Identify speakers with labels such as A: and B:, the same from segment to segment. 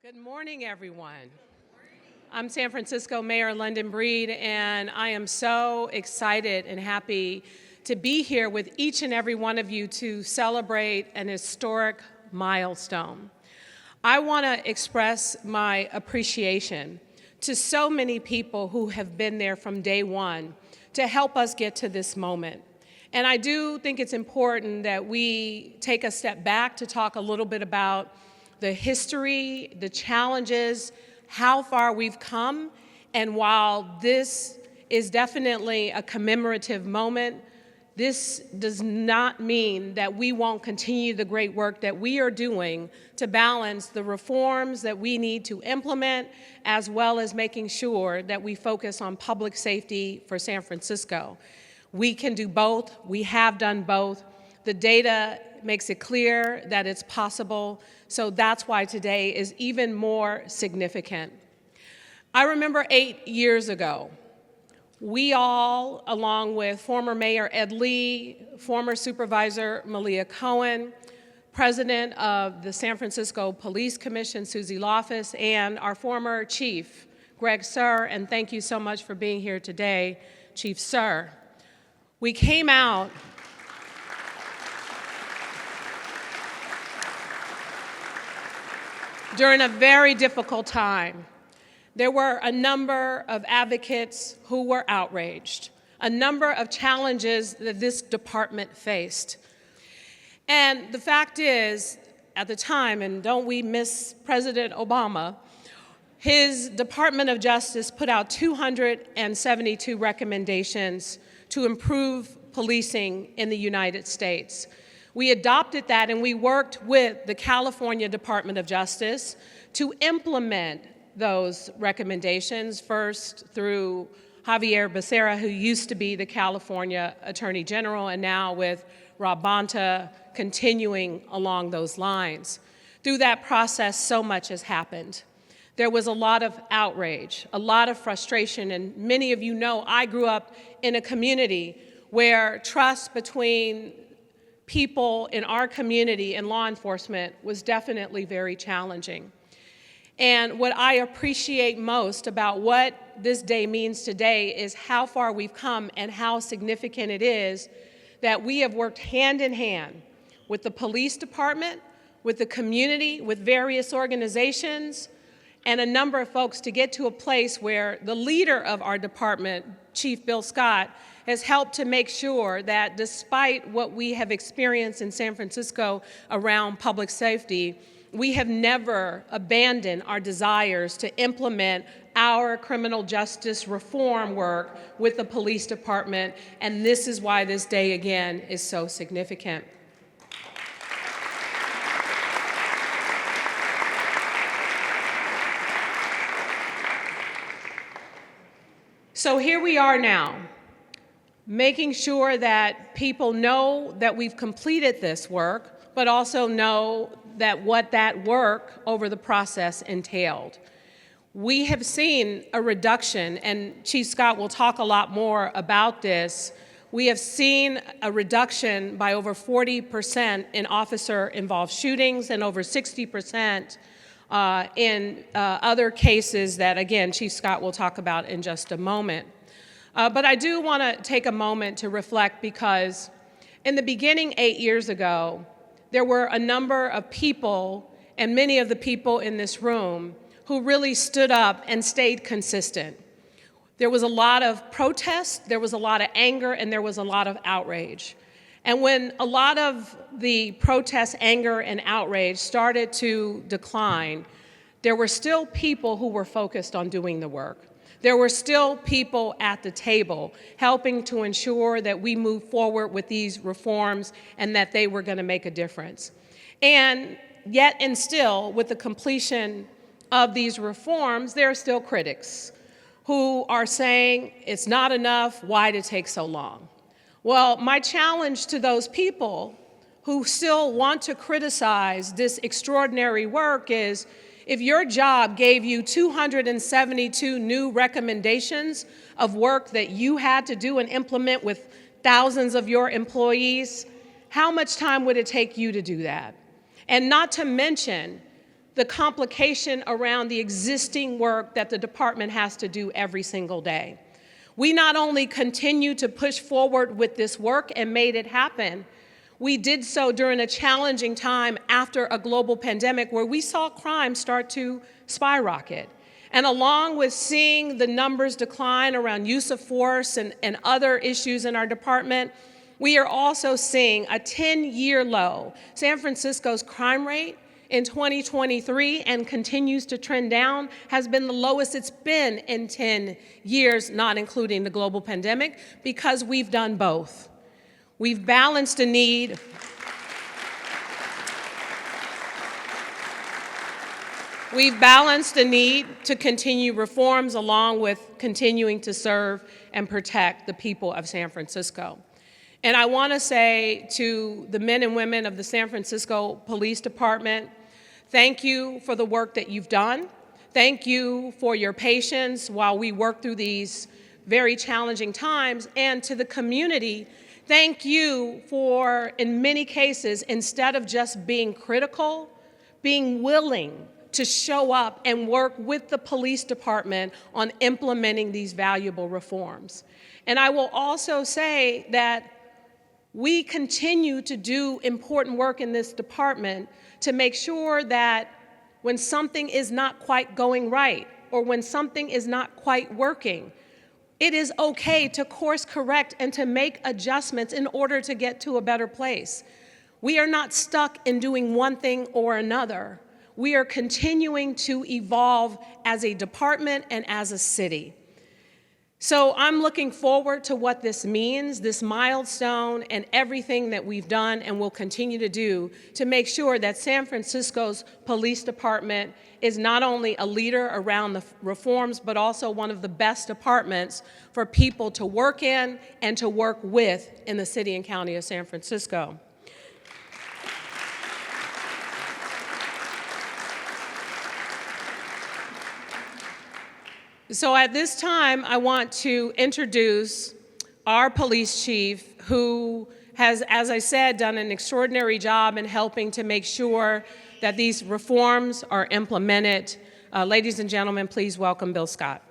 A: Good morning, everyone. I'm San Francisco Mayor London Breed, and I am so excited and happy to be here with each and every one of you to celebrate an historic milestone. I want to express my appreciation to so many people who have been there from day one to help us get to this moment. And I do think it's important that we take a step back to talk a little bit about the history, the challenges, how far we've come, and while this is definitely a commemorative moment, this does not mean that we won't continue the great work that we are doing to balance the reforms that we need to implement, as well as making sure that we focus on public safety for San Francisco. We can do both. We have done both. The data makes it clear that it's possible, so that's why today is even more significant. I remember 8 years ago, we all, along with former Mayor Ed Lee, former Supervisor Malia Cohen, President of the San Francisco Police Commission, Susie Loftus, and our former Chief, Greg Suhr, and thank you so much for being here today, Chief Suhr. We came out during a very difficult time. There were a number of advocates who were outraged, a number of challenges that this department faced. And the fact is, at the time, and don't we miss President Obama, his Department of Justice put out 272 recommendations to improve policing in the United States. We adopted that and we worked with the California Department of Justice to implement those recommendations, first through Javier Becerra, who used to be the California Attorney General, and now with Rob Bonta continuing along those lines. Through that process, so much has happened. There was a lot of outrage, a lot of frustration, and many of you know I grew up in a community where trust between people in our community and law enforcement was definitely very challenging. And what I appreciate most about what this day means today is how far we've come and how significant it is that we have worked hand in hand with the police department, with the community, with various organizations, and a number of folks to get to a place where the leader of our department, Chief Bill Scott, has helped to make sure that despite what we have experienced in San Francisco around public safety, we have never abandoned our desires to implement our criminal justice reform work with the police department, and this is why this day again is so significant. So here we are now, making sure that people know that we've completed this work, but also know that what that work over the process entailed. We have seen a reduction, and Chief Scott will talk a lot more about this. We have seen a reduction by over 40% in officer-involved shootings and over 60% in other cases that, again, Chief Scott will talk about in just a moment. But I do want to take a moment to reflect, because in the beginning 8 years ago, there were a number of people, and many of the people in this room, who really stood up and stayed consistent. There was a lot of protest, there was a lot of anger, and there was a lot of outrage. And when a lot of the protest, anger, and outrage started to decline, there were still people who were focused on doing the work. There were still people at the table helping to ensure that we move forward with these reforms and that they were going to make a difference. And yet and still, with the completion of these reforms, there are still critics who are saying it's not enough, why did it take so long? Well, my challenge to those people who still want to criticize this extraordinary work is, if your job gave you 272 new recommendations of work that you had to do and implement with thousands of your employees, how much time would it take you to do that? And not to mention the complication around the existing work that the department has to do every single day. We not only continue to push forward with this work and made it happen, we did so during a challenging time after a global pandemic where we saw crime start to skyrocket. And along with seeing the numbers decline around use of force and other issues in our department, we are also seeing a 10-year low. San Francisco's crime rate in 2023 and continues to trend down, has been the lowest it's been in 10 years, not including the global pandemic, because we've done both. We've balanced a need. We've balanced the need to continue reforms along with continuing to serve and protect the people of San Francisco. And I want to say to the men and women of the San Francisco Police Department, thank you for the work that you've done. Thank you for your patience while we work through these very challenging times. And to the community, thank you for, in many cases, instead of just being critical, being willing to show up and work with the police department on implementing these valuable reforms. And I will also say that we continue to do important work in this department to make sure that when something is not quite going right or when something is not quite working, it is okay to course correct and to make adjustments in order to get to a better place. We are not stuck in doing one thing or another. We are continuing to evolve as a department and as a city. So I'm looking forward to what this means, this milestone, and everything that we've done and will continue to do to make sure that San Francisco's police department is not only a leader around the reforms, but also one of the best departments for people to work in and to work with in the city and county of San Francisco. So at this time, I want to introduce our police chief, who has, as I said, done an extraordinary job in helping to make sure that these reforms are implemented. Ladies and gentlemen, please welcome Bill Scott.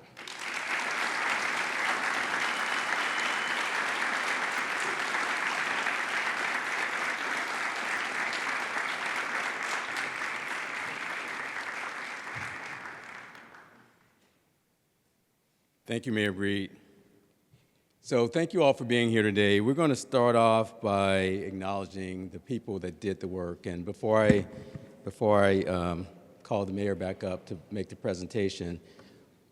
B: Thank you, Mayor Breed. So thank you all for being here today. We're going to start off by acknowledging the people that did the work. And before I call the mayor back up to make the presentation,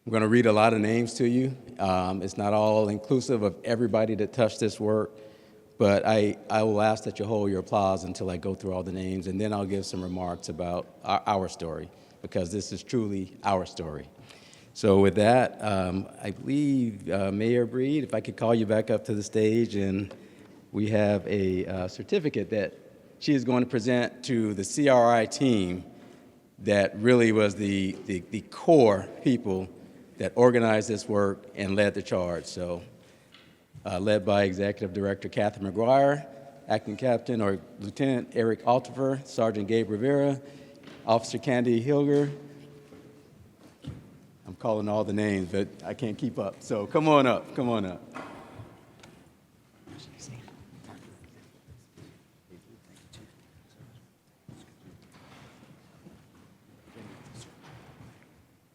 B: I'm going to read a lot of names to you. It's not all inclusive of everybody that touched this work, but I will ask that you hold your applause until I go through all the names, and then I'll give some remarks about our story, because this is truly our story. So with that, I believe Mayor Breed, if I could call you back up to the stage, and we have a certificate that she is going to present to the CRI team that really was the core people that organized this work and led the charge. So led by Executive Director Catherine McGuire, Acting Captain or Lieutenant Eric Altifer, Sergeant Gabe Rivera, Officer Candy Hilger. I'm calling all the names, but I can't keep up. So come on up, come on up.
A: Can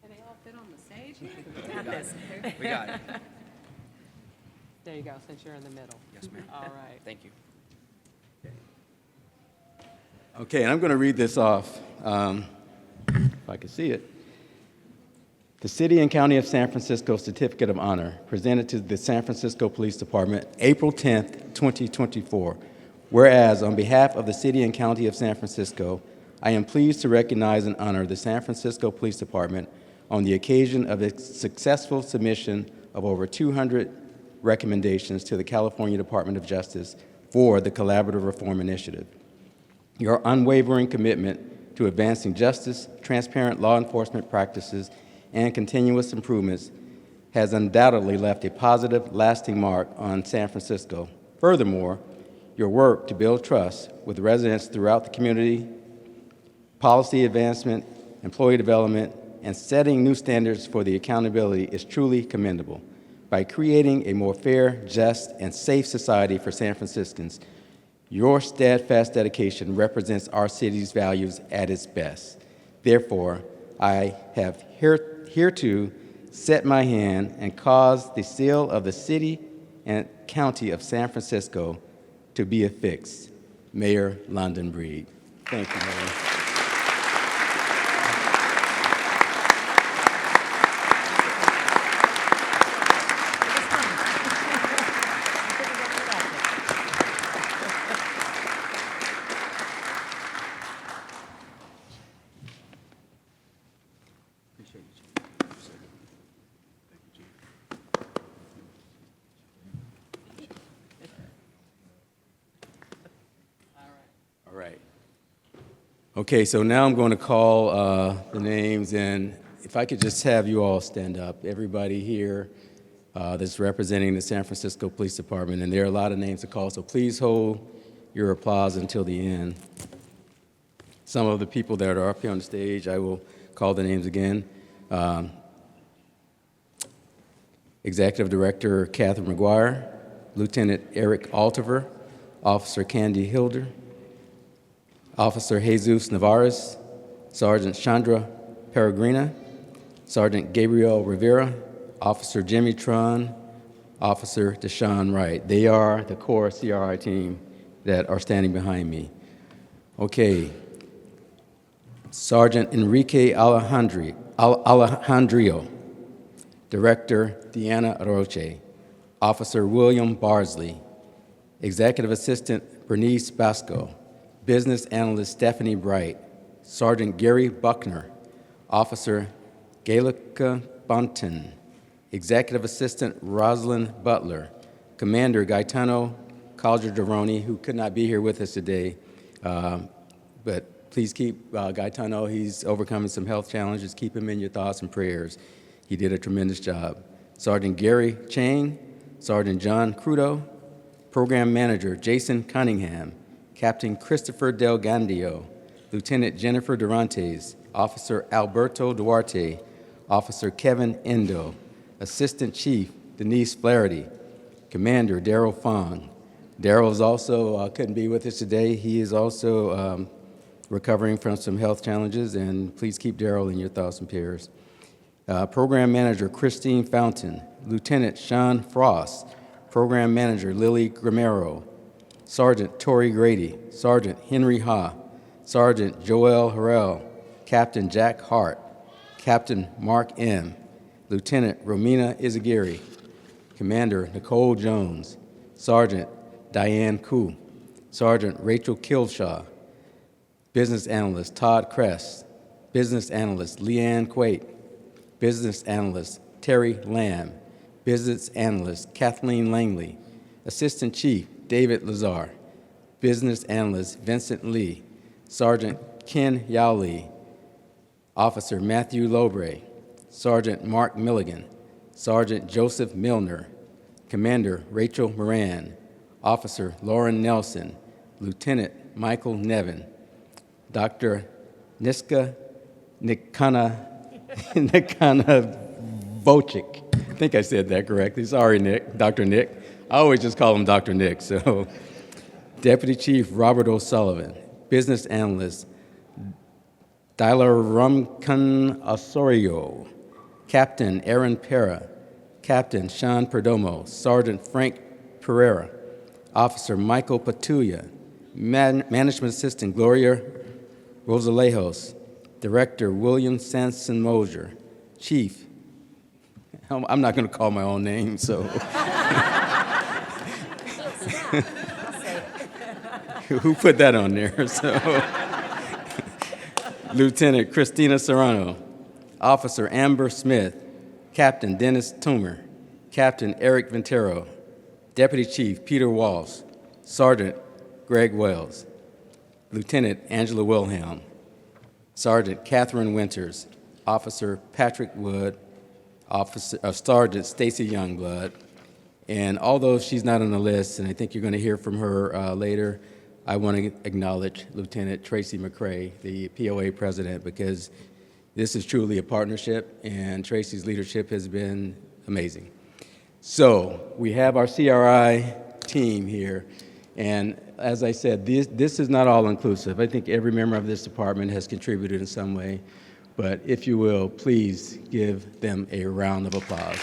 A: they all fit on the stage?
C: We got it.
A: There you go, since you're in the middle.
C: Yes, ma'am.
A: All right.
C: Thank you.
B: Okay, and I'm going to read this off, if I can see it. The City and County of San Francisco Certificate of Honor, presented to the San Francisco Police Department, April 10th, 2024. Whereas, on behalf of the City and County of San Francisco, I am pleased to recognize and honor the San Francisco Police Department on the occasion of its successful submission of over 200 recommendations to the California Department of Justice for the Collaborative Reform Initiative. Your unwavering commitment to advancing justice, transparent law enforcement practices, and continuous improvements has undoubtedly left a positive, lasting mark on San Francisco. Furthermore, your work to build trust with residents throughout the community, policy advancement, employee development, and setting new standards for the accountability is truly commendable. By creating a more fair, just, and safe society for San Franciscans, your steadfast dedication represents our city's values at its best. Therefore, I have hereto set my hand and caused the seal of the city and county of San Francisco to be affixed. Mayor London Breed. Thank you, Mayor. All right. Okay, so now I'm going to call the names, and if I could just have you all stand up, everybody here that's representing the San Francisco Police Department, and there are a lot of names to call, so please hold your applause until the end. Some of the people that are up here on the stage, I will call the names again. Executive Director Catherine McGuire, Lieutenant Eric Altiver, Officer Candy Hilder, Officer Jesus Navarez, Sergeant Chandra Peregrina, Sergeant Gabriel Rivera, Officer Jimmy Tron, Officer Deshaun Wright. They are the core CRI team that are standing behind me. Okay. Sergeant Enrique Alejandrio, Director Deanna Roche, Officer William Barsley, Executive Assistant Bernice Basco, Business Analyst Stephanie Bright, Sergeant Gary Buckner, Officer Galika Bunton, Executive Assistant Rosalind Butler, Commander Gaetano Calderoni, who could not be here with us today, but please keep Gaetano. He's overcoming some health challenges. Keep him in your thoughts and prayers. He did a tremendous job. Sergeant Gary Chang, Sergeant John Crudo, Program Manager Jason Cunningham, Captain Christopher Del Gandio, Lieutenant Jennifer Durantes, Officer Alberto Duarte, Officer Kevin Endo, Assistant Chief Denise Flaherty, Commander Daryl Fong. Daryl is also couldn't be with us today. He is also recovering from some health challenges, and please keep Daryl in your thoughts and prayers. Program Manager Christine Fountain, Lieutenant Sean Frost, Program Manager Lily Grimero, Sergeant Tori Grady, Sergeant Henry Ha, Sergeant Joel Harrell, Captain Jack Hart, Captain Mark M., Lieutenant Romina Izagiri, Commander Nicole Jones, Sergeant Diane Koo, Sergeant Rachel Kilshaw, Business Analyst Todd Kress, Business Analyst Leanne Quate, Business Analyst Terry Lamb, Business Analyst Kathleen Langley, Assistant Chief David Lazar, Business Analyst Vincent Lee, Sergeant Ken Yowley, Officer Matthew Lobre, Sergeant Mark Milligan, Sergeant Joseph Milner, Commander Rachel Moran, Officer Lauren Nelson, Lieutenant Michael Nevin, Dr. Niska Nikana Vocic. I think I said that correctly. Sorry, Nick, Dr. Nick. I always just call him Dr. Nick. So, Deputy Chief Robert O'Sullivan, Business Analyst Dyla Rumkan Osorio, Captain Aaron Pera, Captain Sean Perdomo, Sergeant Frank Pereira, Officer Michael Patulia, Management Assistant Gloria Rosalejos, Director William Sanson Mosier, Chief, I'm not going to call my own name, so. Who put that on there? So, Lieutenant Christina Serrano, Officer Amber Smith, Captain Dennis Toomer, Captain Eric Ventero, Deputy Chief Peter Walsh, Sergeant Greg Wells, Lieutenant Angela Wilhelm, Sergeant Catherine Winters, Officer Patrick Wood, Sergeant Stacy Youngblood, and although she's not on the list, and I think you're going to hear from her later, I want to acknowledge Lieutenant Tracy McCrae, the POA president, because This is truly a partnership, and Tracy's leadership has been amazing. So we have our CRI team here, and as I said, this is not all-inclusive. I think every member of this department has contributed in some way, but if you will, please give them a round of applause.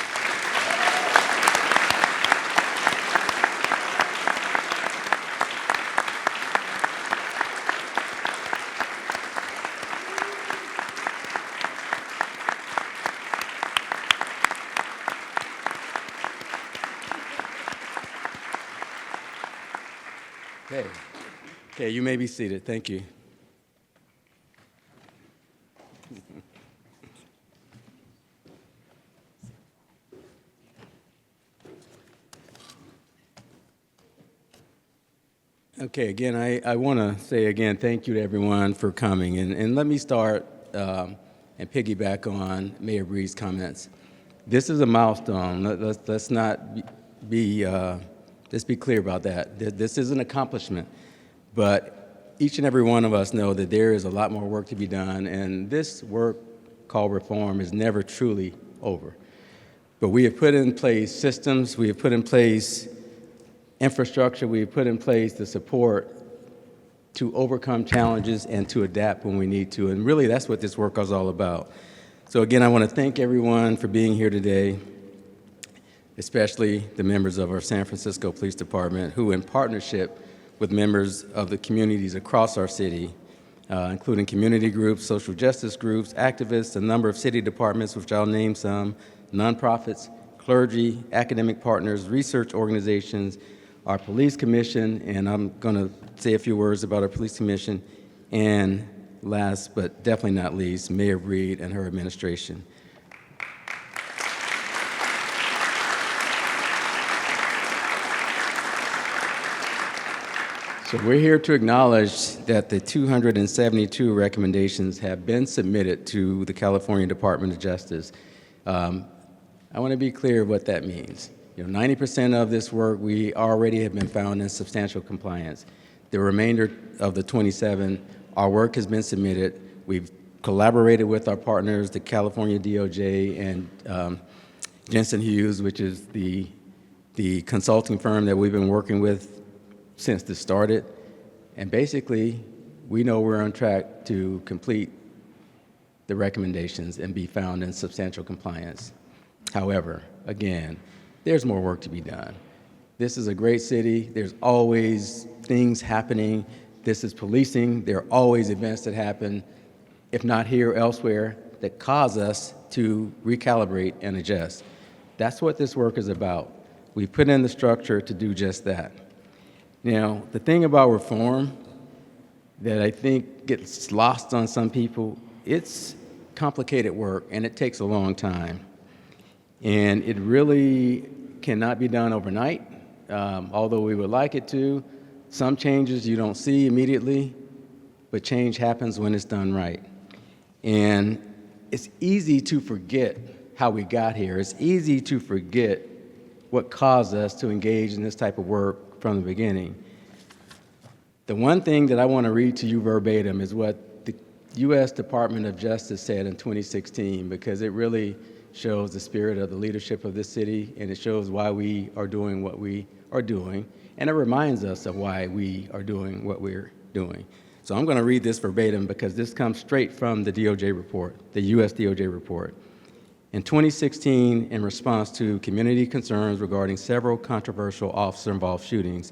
B: Okay, you may be seated. Thank you. Okay, again, I want to say again, thank you to everyone for coming. And let me start and piggyback on Mayor Breed's comments. This is a milestone. Let's not be, let's be clear about that. This is an accomplishment, but each and every one of us know that there is a lot more work to be done, and this work called reform is never truly over. But we have put in place systems, we have put in place infrastructure, we have put in place the support to overcome challenges and to adapt when we need to. And really, that's what this work is all about. So again, I want to thank everyone for being here today, especially the members of our San Francisco Police Department, who in partnership with members of the communities across our city, including community groups, social justice groups, activists, a number of city departments, which I'll name some, nonprofits, clergy, academic partners, research organizations, our police commission, and I'm going to say a few words about our police commission, and last but definitely not least, Mayor Breed and her administration. So we're here to acknowledge that the 272 recommendations have been submitted to the California Department of Justice. I want to be clear what that means. 90% of this work we already have been found in substantial compliance. The remainder of the 27, our work has been submitted. We've collaborated with our partners, the California DOJ and Jensen Hughes, which is the consulting firm that we've been working with since this started. And basically, we know we're on track to complete the recommendations and be found in substantial compliance. However, again, there's more work to be done. This is a great city. There's always things happening. This is policing. There are always events that happen, if not here, elsewhere, that cause us to recalibrate and adjust. That's what this work is about. We put in the structure to do just that. Now, the thing about reform that I think gets lost on some people, it's complicated work and it takes a long time. And it really cannot be done overnight, although we would like it to. Some changes you don't see immediately, but change happens when it's done right. And it's easy to forget how we got here. It's easy to forget what caused us to engage in this type of work from the beginning. The one thing that I want to read to you verbatim is what the U.S. Department of Justice said in 2016, because it really shows the spirit of the leadership of this city, and it shows why we are doing what we are doing, and it reminds us of why we are doing what we're doing. So I'm going to read this verbatim because this comes straight from the DOJ report, the U.S. DOJ report. In 2016, in response to community concerns regarding several controversial officer-involved shootings,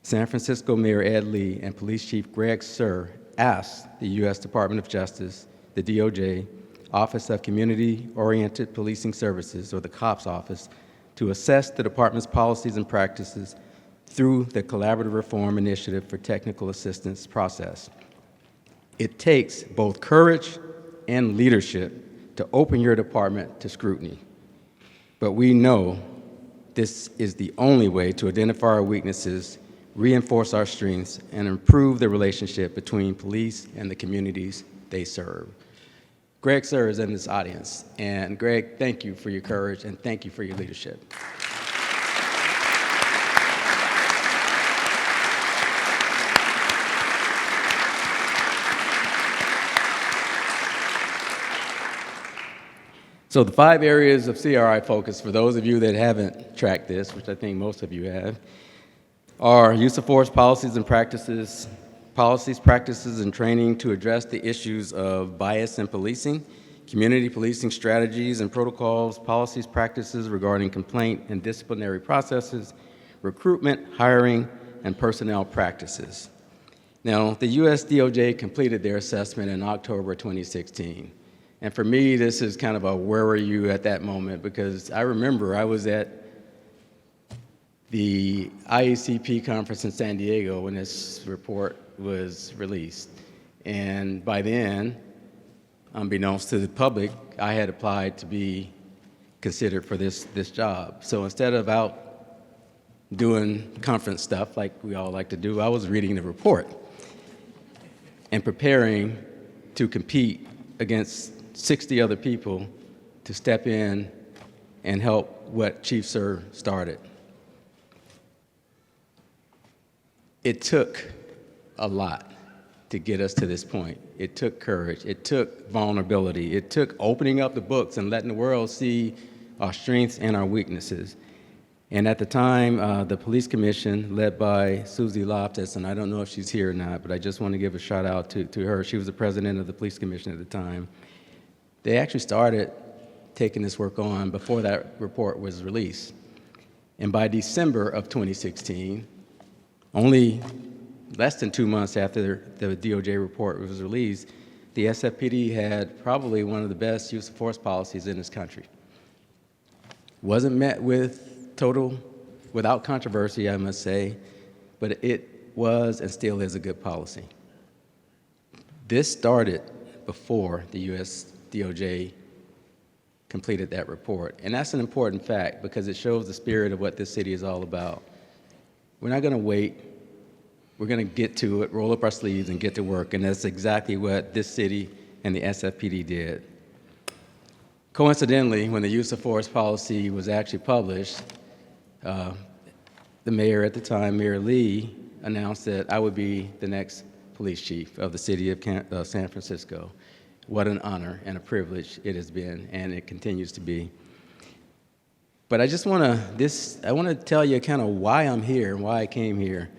B: San Francisco Mayor Ed Lee and Police Chief Greg Suhr asked the U.S. Department of Justice, the DOJ, Office of Community-Oriented Policing Services, or the COPS office, to assess the department's policies and practices through the Collaborative Reform Initiative for Technical Assistance process. It takes both courage and leadership to open your department to scrutiny. But we know this is the only way to identify our weaknesses, reinforce our strengths, and improve the relationship between police and the communities they serve. Greg Suhr is in this audience, and Greg, thank you for your courage and thank you for your leadership. So the 5 areas of CRI focus, for those of you that haven't tracked this, which I think most of you have, are use of force policies and practices, practices, and training to address the issues of bias in policing, community policing strategies and protocols, policies, practices regarding complaint and disciplinary processes, recruitment, hiring, and personnel practices. Now, the U.S. DOJ completed their assessment in October 2016. And for me, this is kind of a where were you at that moment, because I remember I was at the IACP conference in San Diego when this report was released. And by then, unbeknownst to the public, I had applied to be considered for this job. So instead of out doing conference stuff like we all like to do, I was reading the report and preparing to compete against 60 other people to step in and help what Chief Sir started. It took a lot to get us to this point. It took courage. It took vulnerability. It took opening up the books and letting the world see our strengths and our weaknesses. And at the time, the Police Commission, led by Susie Loftus, and I don't know if she's here or not, but I just want to give a shout out to her. She was the president of the Police Commission at the time. They actually started taking this work on before that report was released. And by December of 2016, only less than 2 months after the DOJ report was released, the SFPD had probably one of the best use of force policies in this country. Wasn't met without controversy, I must say, but it was and still is a good policy. This started before the U.S. DOJ completed that report. And that's an important fact because it shows the spirit of what this city is all about. We're not going to wait. We're going to get to it, roll up our sleeves, and get to work. And that's exactly what this city and the SFPD did. Coincidentally, when the use of force policy was actually published, the mayor at the time, Mayor Lee, announced that I would be the next police chief of the city of San Francisco. What an honor and a privilege it has been, and it continues to be. But I just want to tell you kind of why I'm here and why I came here.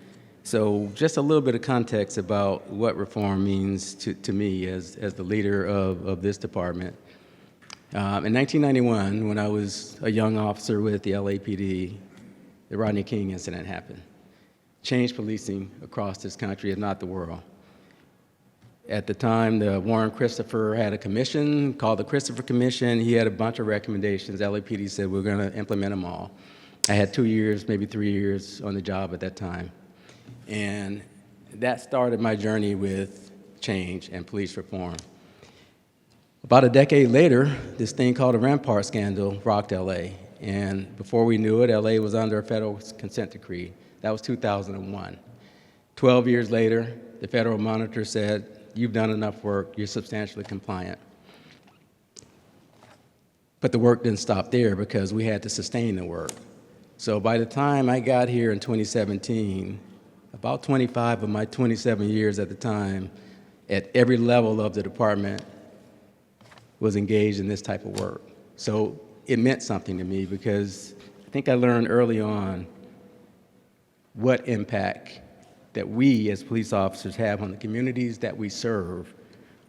B: So just a little bit of context about what reform means to me as the leader of this department. In 1991, when I was a young officer with the LAPD, the Rodney King incident happened. Changed policing across this country, if not the world. At the time, the Warren Christopher had a commission called the Christopher Commission. He had a bunch of recommendations. LAPD said, we're going to implement them all. I had 2 years, maybe 3 years on the job at that time. And that started my journey with change and police reform. About a decade later, this thing called the Rampart scandal rocked LA. And before we knew it, LA was under a federal consent decree. That was 2001. 12 years later, the federal monitor said, you've done enough work, you're substantially compliant. But the work didn't stop there because we had to sustain the work. So by the time I got here in 2017, about 25 of my 27 years at the time, at every level of the department, was engaged in this type of work. So it meant something to me because I think I learned early on what impact that we as police officers have on the communities that we serve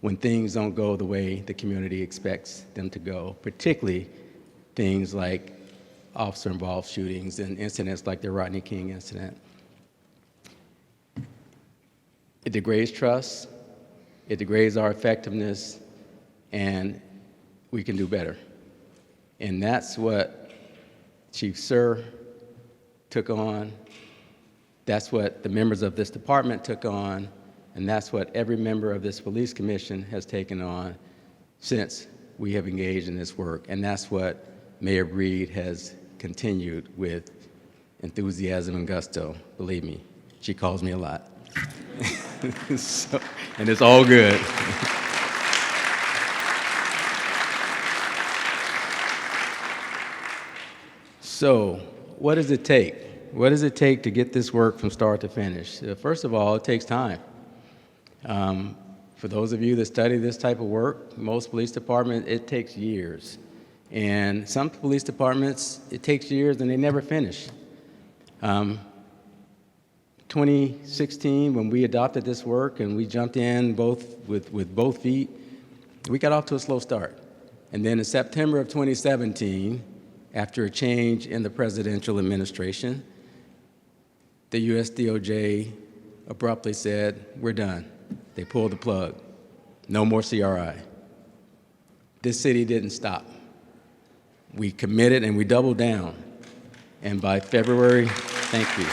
B: when things don't go the way the community expects them to go, particularly things like officer-involved shootings and incidents like the Rodney King incident. It degrades trust, it degrades our effectiveness, and we can do better. And that's what Chief Sir took on. That's what the members of this department took on, and that's what every member of this police commission has taken on since we have engaged in this work. And that's what Mayor Breed has continued with enthusiasm and gusto. Believe me, she calls me a lot. And it's all good. So, what does it take? What does it take to get this work from start to finish? First of all, it takes time. For those of you that study this type of work, most police departments, it takes years. And some police departments, it takes years and they never finish. 2016, when we adopted this work and we jumped in with both feet, we got off to a slow start. And then in September of 2017, after a change in the presidential administration, the US DOJ abruptly said, we're done. They pulled the plug. No more CRI. This city didn't stop. We committed and we doubled down. And by February, thank you.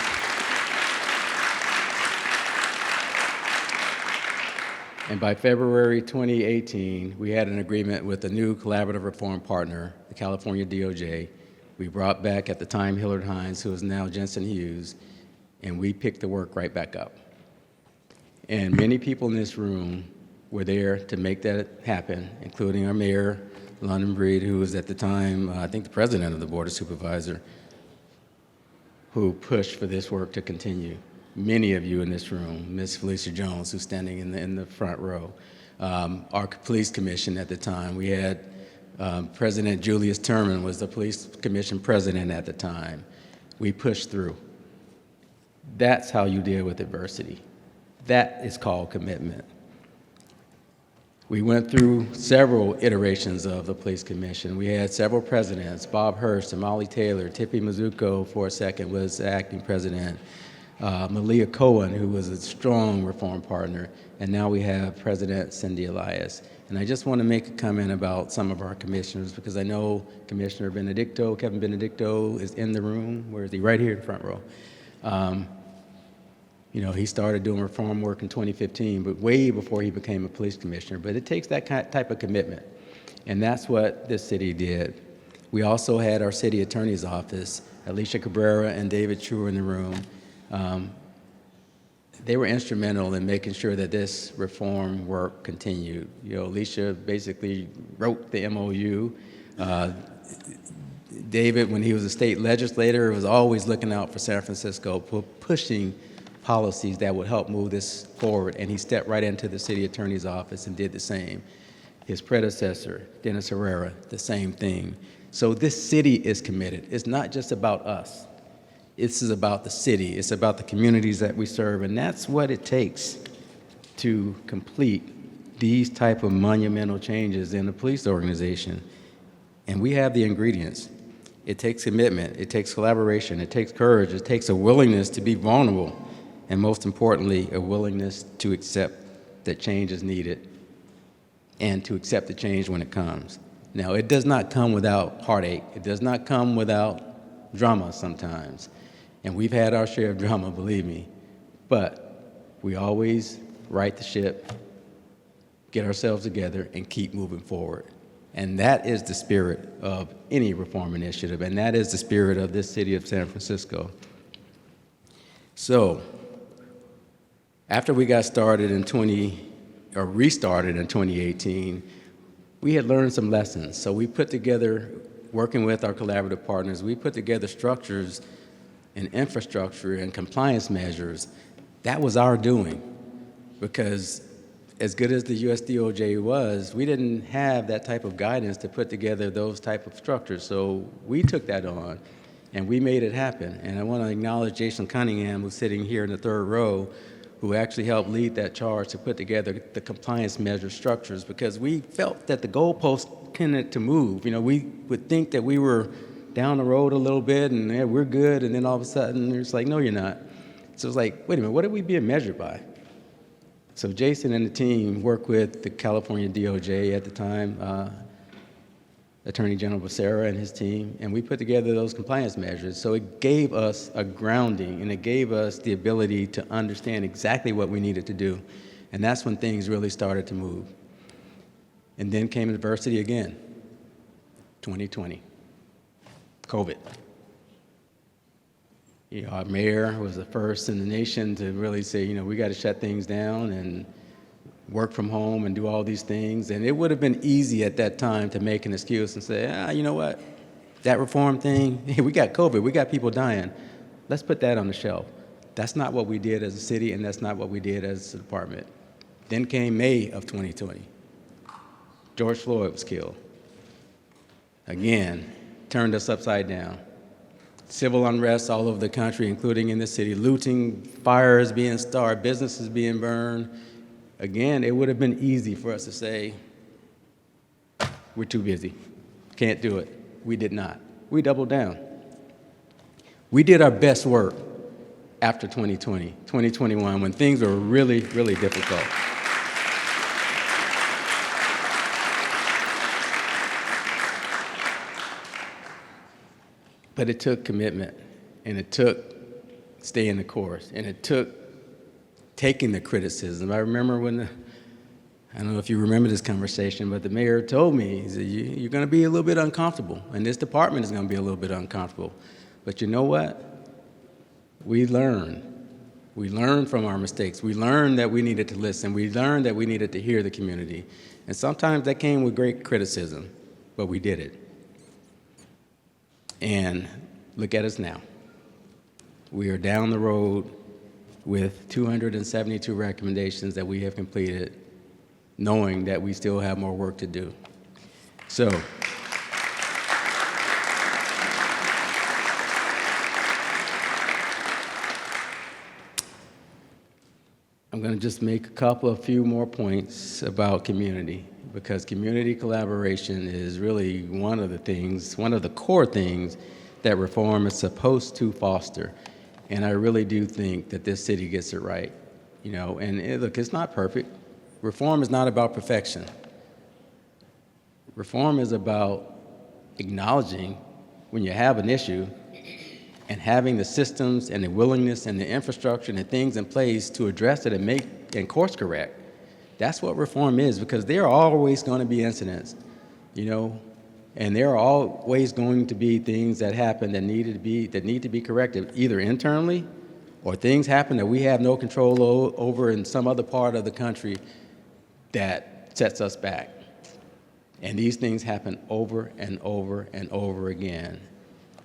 B: And by February 2018, we had an agreement with a new collaborative reform partner, the California DOJ. We brought back, at the time, Hillard Hines, who is now Jensen Hughes, and we picked the work right back up. And many people in this room were there to make that happen, including our mayor, London Breed, who was at the time, I think, the president of the Board of Supervisors, who pushed for this work to continue. Many of you in this room, Ms. Felicia Jones, who's standing in the front row, our police commission at the time. We had President Julius Turman was the police commission president at the time. We pushed through. That's how you deal with adversity. That is called commitment. We went through several iterations of the police commission. We had several presidents, Bob Hurst and Molly Taylor. Tippy Mizuko, for a second, was acting president. Malia Cohen, who was a strong reform partner. And now we have President Cindy Elias. And I just want to make a comment about some of our commissioners, because I know Commissioner Benedicto, Kevin Benedicto, is in the room. Where is he? Right here in the front row. You know, he started doing reform work in 2015, but way before he became a police commissioner. But it takes that type of commitment, and that's what this city did. We also had our city attorney's office, Alicia Cabrera and David True in the room. They were instrumental in making sure that this reform work continued. You know, Alicia basically wrote the MOU. David, when he was a state legislator, was always looking out for San Francisco, pushing policies that would help move this forward, and he stepped right into the city attorney's office and did the same. His predecessor, Dennis Herrera, the same thing. So this city is committed. It's not just about us. This is about the city. It's about the communities that we serve, and that's what it takes to complete these type of monumental changes in the police organization. And we have the ingredients. It takes commitment. It takes collaboration. It takes courage. It takes a willingness to be vulnerable. And most importantly, a willingness to accept that change is needed and to accept the change when it comes. Now, it does not come without heartache. It does not come without drama sometimes. And we've had our share of drama, believe me. But we always right the ship, get ourselves together, and keep moving forward. And that is the spirit of any reform initiative, and that is the spirit of this city of San Francisco. So, after we got started restarted in 2018, we had learned some lessons. So we put together, working with our collaborative partners, we put together structures and infrastructure and compliance measures. That was our doing, because as good as the US DOJ was, we didn't have that type of guidance to put together those type of structures. So we took that on, and we made it happen. And I want to acknowledge Jason Cunningham, who's sitting here in the third row, who actually helped lead that charge to put together the compliance measure structures, because we felt that the goalposts tended to move. You know, we would think that we were down the road a little bit and yeah, we're good, and then all of a sudden it's like, no, you're not. So it's like, wait a minute, what are we being measured by? So Jason and the team worked with the California DOJ at the time, Attorney General Becerra and his team, and we put together those compliance measures. So it gave us a grounding, and it gave us the ability to understand exactly what we needed to do. And that's when things really started to move. And then came adversity again, 2020, COVID. You know, our mayor was the first in the nation to really say, you know, we got to shut things down and work from home and do all these things. And it would have been easy at that time to make an excuse and say, you know what, that reform thing, we got COVID, we got people dying. Let's put that on the shelf. That's not what we did as a city, and that's not what we did as a department. Then came May of 2020. George Floyd was killed. again, turned us upside down. Civil unrest all over the country, including in the city, looting, fires being started, businesses being burned. Again, it would have been easy for us to say, we're too busy, can't do it. We did not. We doubled down. We did our best work after 2020, 2021, when things were really, really difficult. But it took commitment, and it took staying the course, and it took taking the criticism. I remember when, I don't know if you remember this conversation, but the mayor told me, he said, you're going to be a little bit uncomfortable, and this department is going to be a little bit uncomfortable. But you know what? We learned. We learned from our mistakes. We learned that we needed to listen. We learned that we needed to hear the community. And sometimes that came with great criticism, but we did it. And look at us now. We are down the road with 272 recommendations that we have completed, knowing that we still have more work to do. So, I'm going to just make a few more points about community, because community collaboration is really one of the core things that reform is supposed to foster. And I really do think that this city gets it right. Look, it's not perfect. Reform is not about perfection. Reform is about acknowledging when you have an issue and having the systems and the willingness and the infrastructure and the things in place to address it and course correct. That's what reform is, because there are always going to be incidents, and there are always going to be things that happen that need to be corrected, either internally or things happen that we have no control over in some other part of the country that sets us back. And these things happen over and over and over again.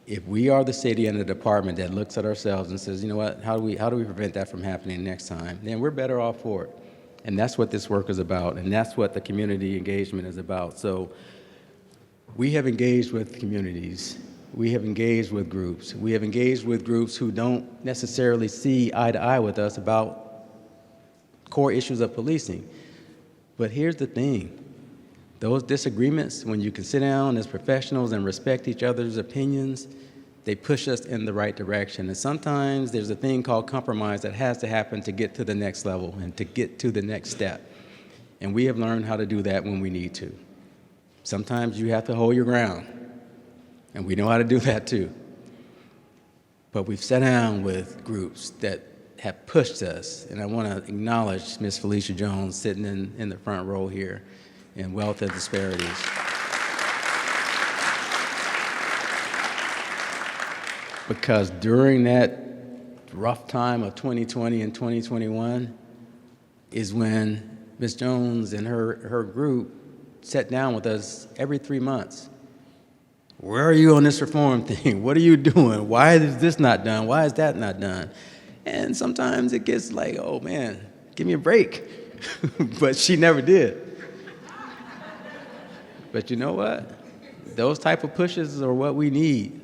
B: If we are the city and the department that looks at ourselves and says, you know what, how do we prevent that from happening next time, then we're better off for it. And that's what this work is about, and that's what the community engagement is about. So we have engaged with communities. We have engaged with groups. We have engaged with groups who don't necessarily see eye to eye with us about core issues of policing. But here's the thing. Those disagreements, when you can sit down as professionals and respect each other's opinions, they push us in the right direction. And sometimes there's a thing called compromise that has to happen to get to the next level and to get to the next step. And we have learned how to do that when we need to. Sometimes you have to hold your ground, and we know how to do that too. But we've sat down with groups that have pushed us, and I want to acknowledge Ms. Felicia Jones sitting in the front row here in Wealth and Disparities. Because during that rough time of 2020 and 2021 is when Ms. Jones and her group sat down with us every 3 months. Where are you on this reform thing? What are you doing? Why is this not done? Why is that not done? And sometimes it gets like, oh man, give me a break. But she never did. But you know what? Those type of pushes are what we need.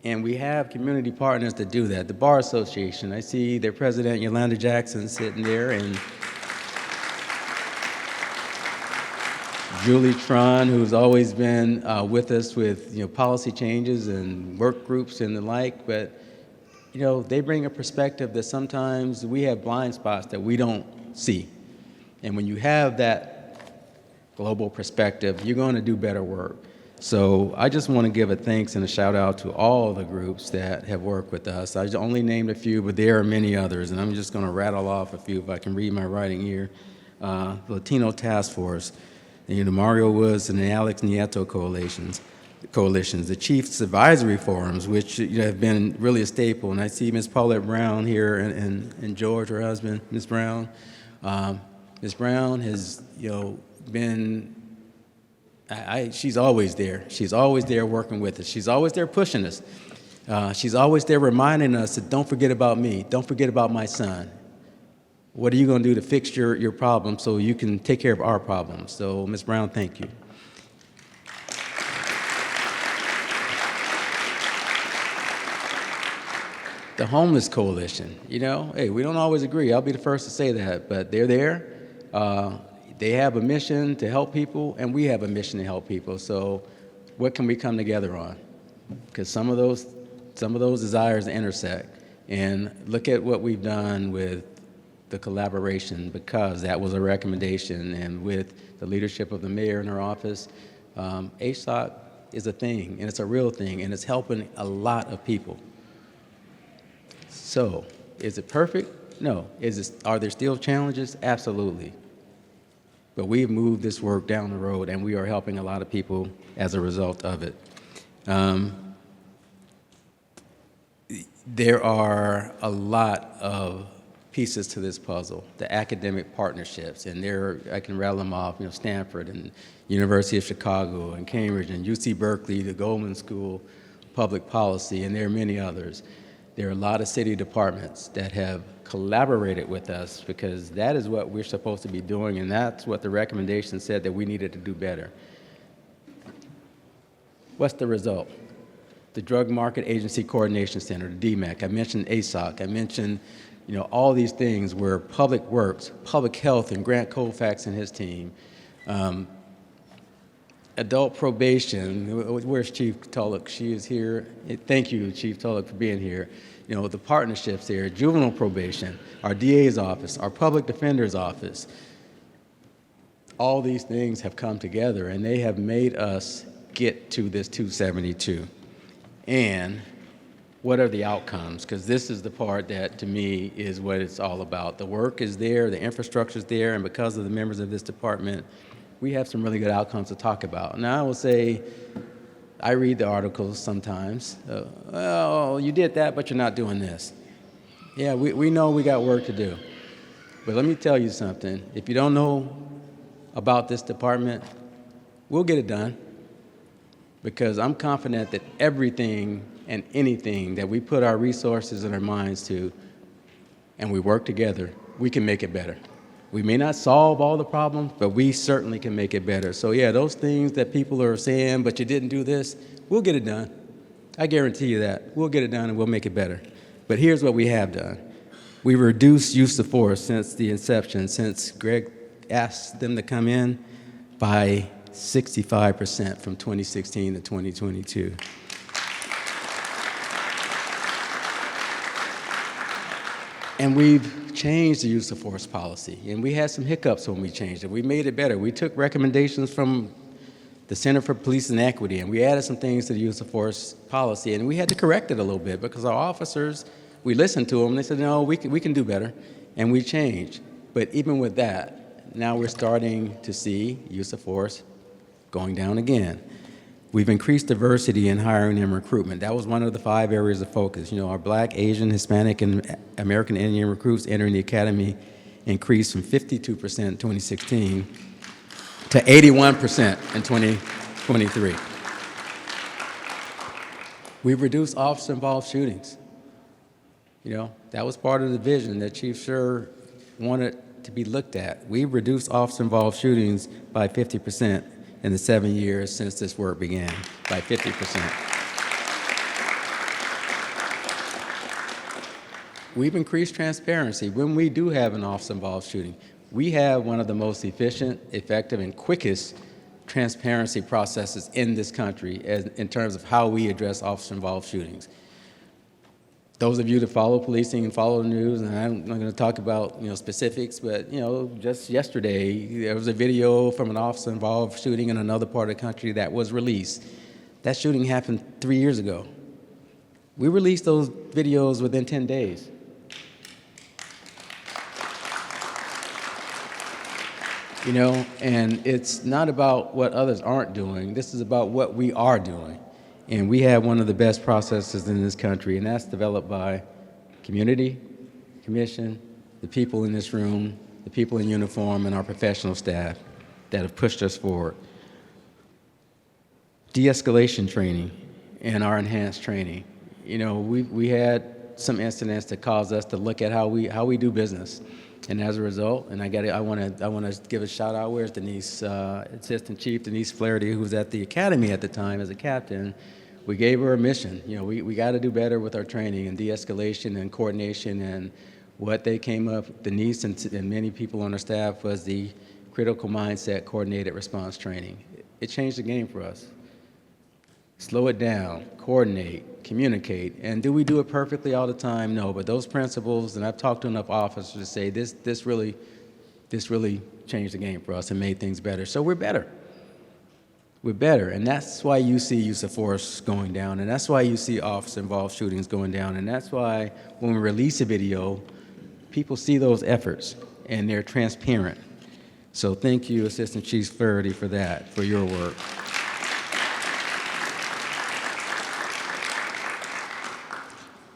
B: And we have community partners that do that. The Bar Association, I see their president, Yolanda Jackson, sitting there, and Julie Tron, who's always been with us with policy changes and work groups and the like. But they bring a perspective that sometimes we have blind spots that we don't see. And when you have that global perspective, you're going to do better work. So I just want to give a thanks and a shout out to all the groups that have worked with us. I only named a few, but there are many others, and I'm just going to rattle off a few if I can read my writing here. The Latino Task Force, the Mario Woods and the Alex Nieto coalitions, the Chiefs Advisory Forums, which have been really a staple. And I see Ms. Paulette Brown here and George, her husband, Ms. Brown. Ms. Brown has been, she's always there. She's always there working with us. She's always there pushing us. She's always there reminding us that don't forget about me. Don't forget about my son. What are you going to do to fix your problem so you can take care of our problems? So, Ms. Brown, thank you. The Homeless Coalition, hey, we don't always agree. I'll be the first to say that, but they're there. They have a mission to help people, and we have a mission to help people. So what can we come together on? Because some of those desires intersect. And look at what we've done with the collaboration, because that was a recommendation, and with the leadership of the mayor in her office, HSOC is a thing, and it's a real thing, and it's helping a lot of people. So, is it perfect? No. Are there still challenges? Absolutely. But we've moved this work down the road, and we are helping a lot of people as a result of it. There are a lot of pieces to this puzzle, the academic partnerships, and I can rattle them off, Stanford and University of Chicago and Cambridge and UC Berkeley, the Goldman School of Public Policy, and there are many others. There are a lot of city departments that have collaborated with us, because that is what we're supposed to be doing, and that's what the recommendation said that we needed to do better. What's the result? The Drug Market Agency Coordination Center, the DMAC. I mentioned ASOC. I mentioned all these things where Public Works, Public Health, and Grant Colfax and his team, adult probation. Where's Chief Tulloch? She is here. Thank you, Chief Tulloch, for being here. The partnerships there, juvenile probation, our DA's office, our public defender's office. All these things have come together, and they have made us get to this 272. And what are the outcomes? Because this is the part that, to me, is what it's all about. The work is there, the infrastructure is there, and because of the members of this department, we have some really good outcomes to talk about. Now, I will say, I read the articles sometimes. Well, you did that, but you're not doing this. Yeah, we know we got work to do. But let me tell you something. If you don't know about this department, we'll get it done. Because I'm confident that everything and anything that we put our resources and our minds to, and we work together, we can make it better. We may not solve all the problems, but we certainly can make it better. So yeah, those things that people are saying, but you didn't do this, we'll get it done. I guarantee you that. We'll get it done and we'll make it better. But here's what we have done. We reduced use of force since the inception, since Greg asked them to come in, by 65% from 2016 to 2022. And we've changed the use of force policy, and we had some hiccups when we changed it. We made it better. We took recommendations from the Center for Police and Equity, and we added some things to the use of force policy, and we had to correct it a little bit because our officers, we listened to them, and they said, no, we can do better, and we changed. But even with that, now we're starting to see use of force going down again. We've increased diversity in hiring and recruitment. That was one of the 5 areas of focus. Our Black, Asian, Hispanic, and American Indian recruits entering the academy increased from 52% in 2016 to 81% in 2023. We've reduced officer-involved shootings. That was part of the vision that Chief Scher wanted to be looked at. We've reduced officer-involved shootings by 50% in the 7 years since this work began, by 50%. We've increased transparency. When we do have an officer-involved shooting, we have one of the most efficient, effective, and quickest transparency processes in this country in terms of how we address officer-involved shootings. Those of you that follow policing and follow the news, and I'm not going to talk about specifics, but just yesterday there was a video from an officer-involved shooting in another part of the country that was released. That shooting happened 3 years ago. We released those videos within 10 days. And it's not about what others aren't doing. This is about what we are doing. And we have one of the best processes in this country, and that's developed by community, commission, the people in this room, the people in uniform, and our professional staff that have pushed us forward. De-escalation training and our enhanced training. We had some incidents that caused us to look at how we do business. And as a result, and I want to give a shout out. Where's Denise, Assistant Chief Denise Flaherty, who was at the academy at the time as a captain. We gave her a mission. We got to do better with our training and de-escalation and coordination, and what they came up, Denise and many people on our staff, was the critical mindset coordinated response training. It changed the game for us. Slow it down, coordinate, communicate. And do we do it perfectly all the time? No, but those principles, and I've talked to enough officers to say this really changed the game for us and made things better. So we're better. We're better, and that's why you see use of force going down, and that's why you see officer-involved shootings going down, and that's why when we release a video, people see those efforts, and they're transparent. So thank you, Assistant Chief Flaherty, for that, for your work.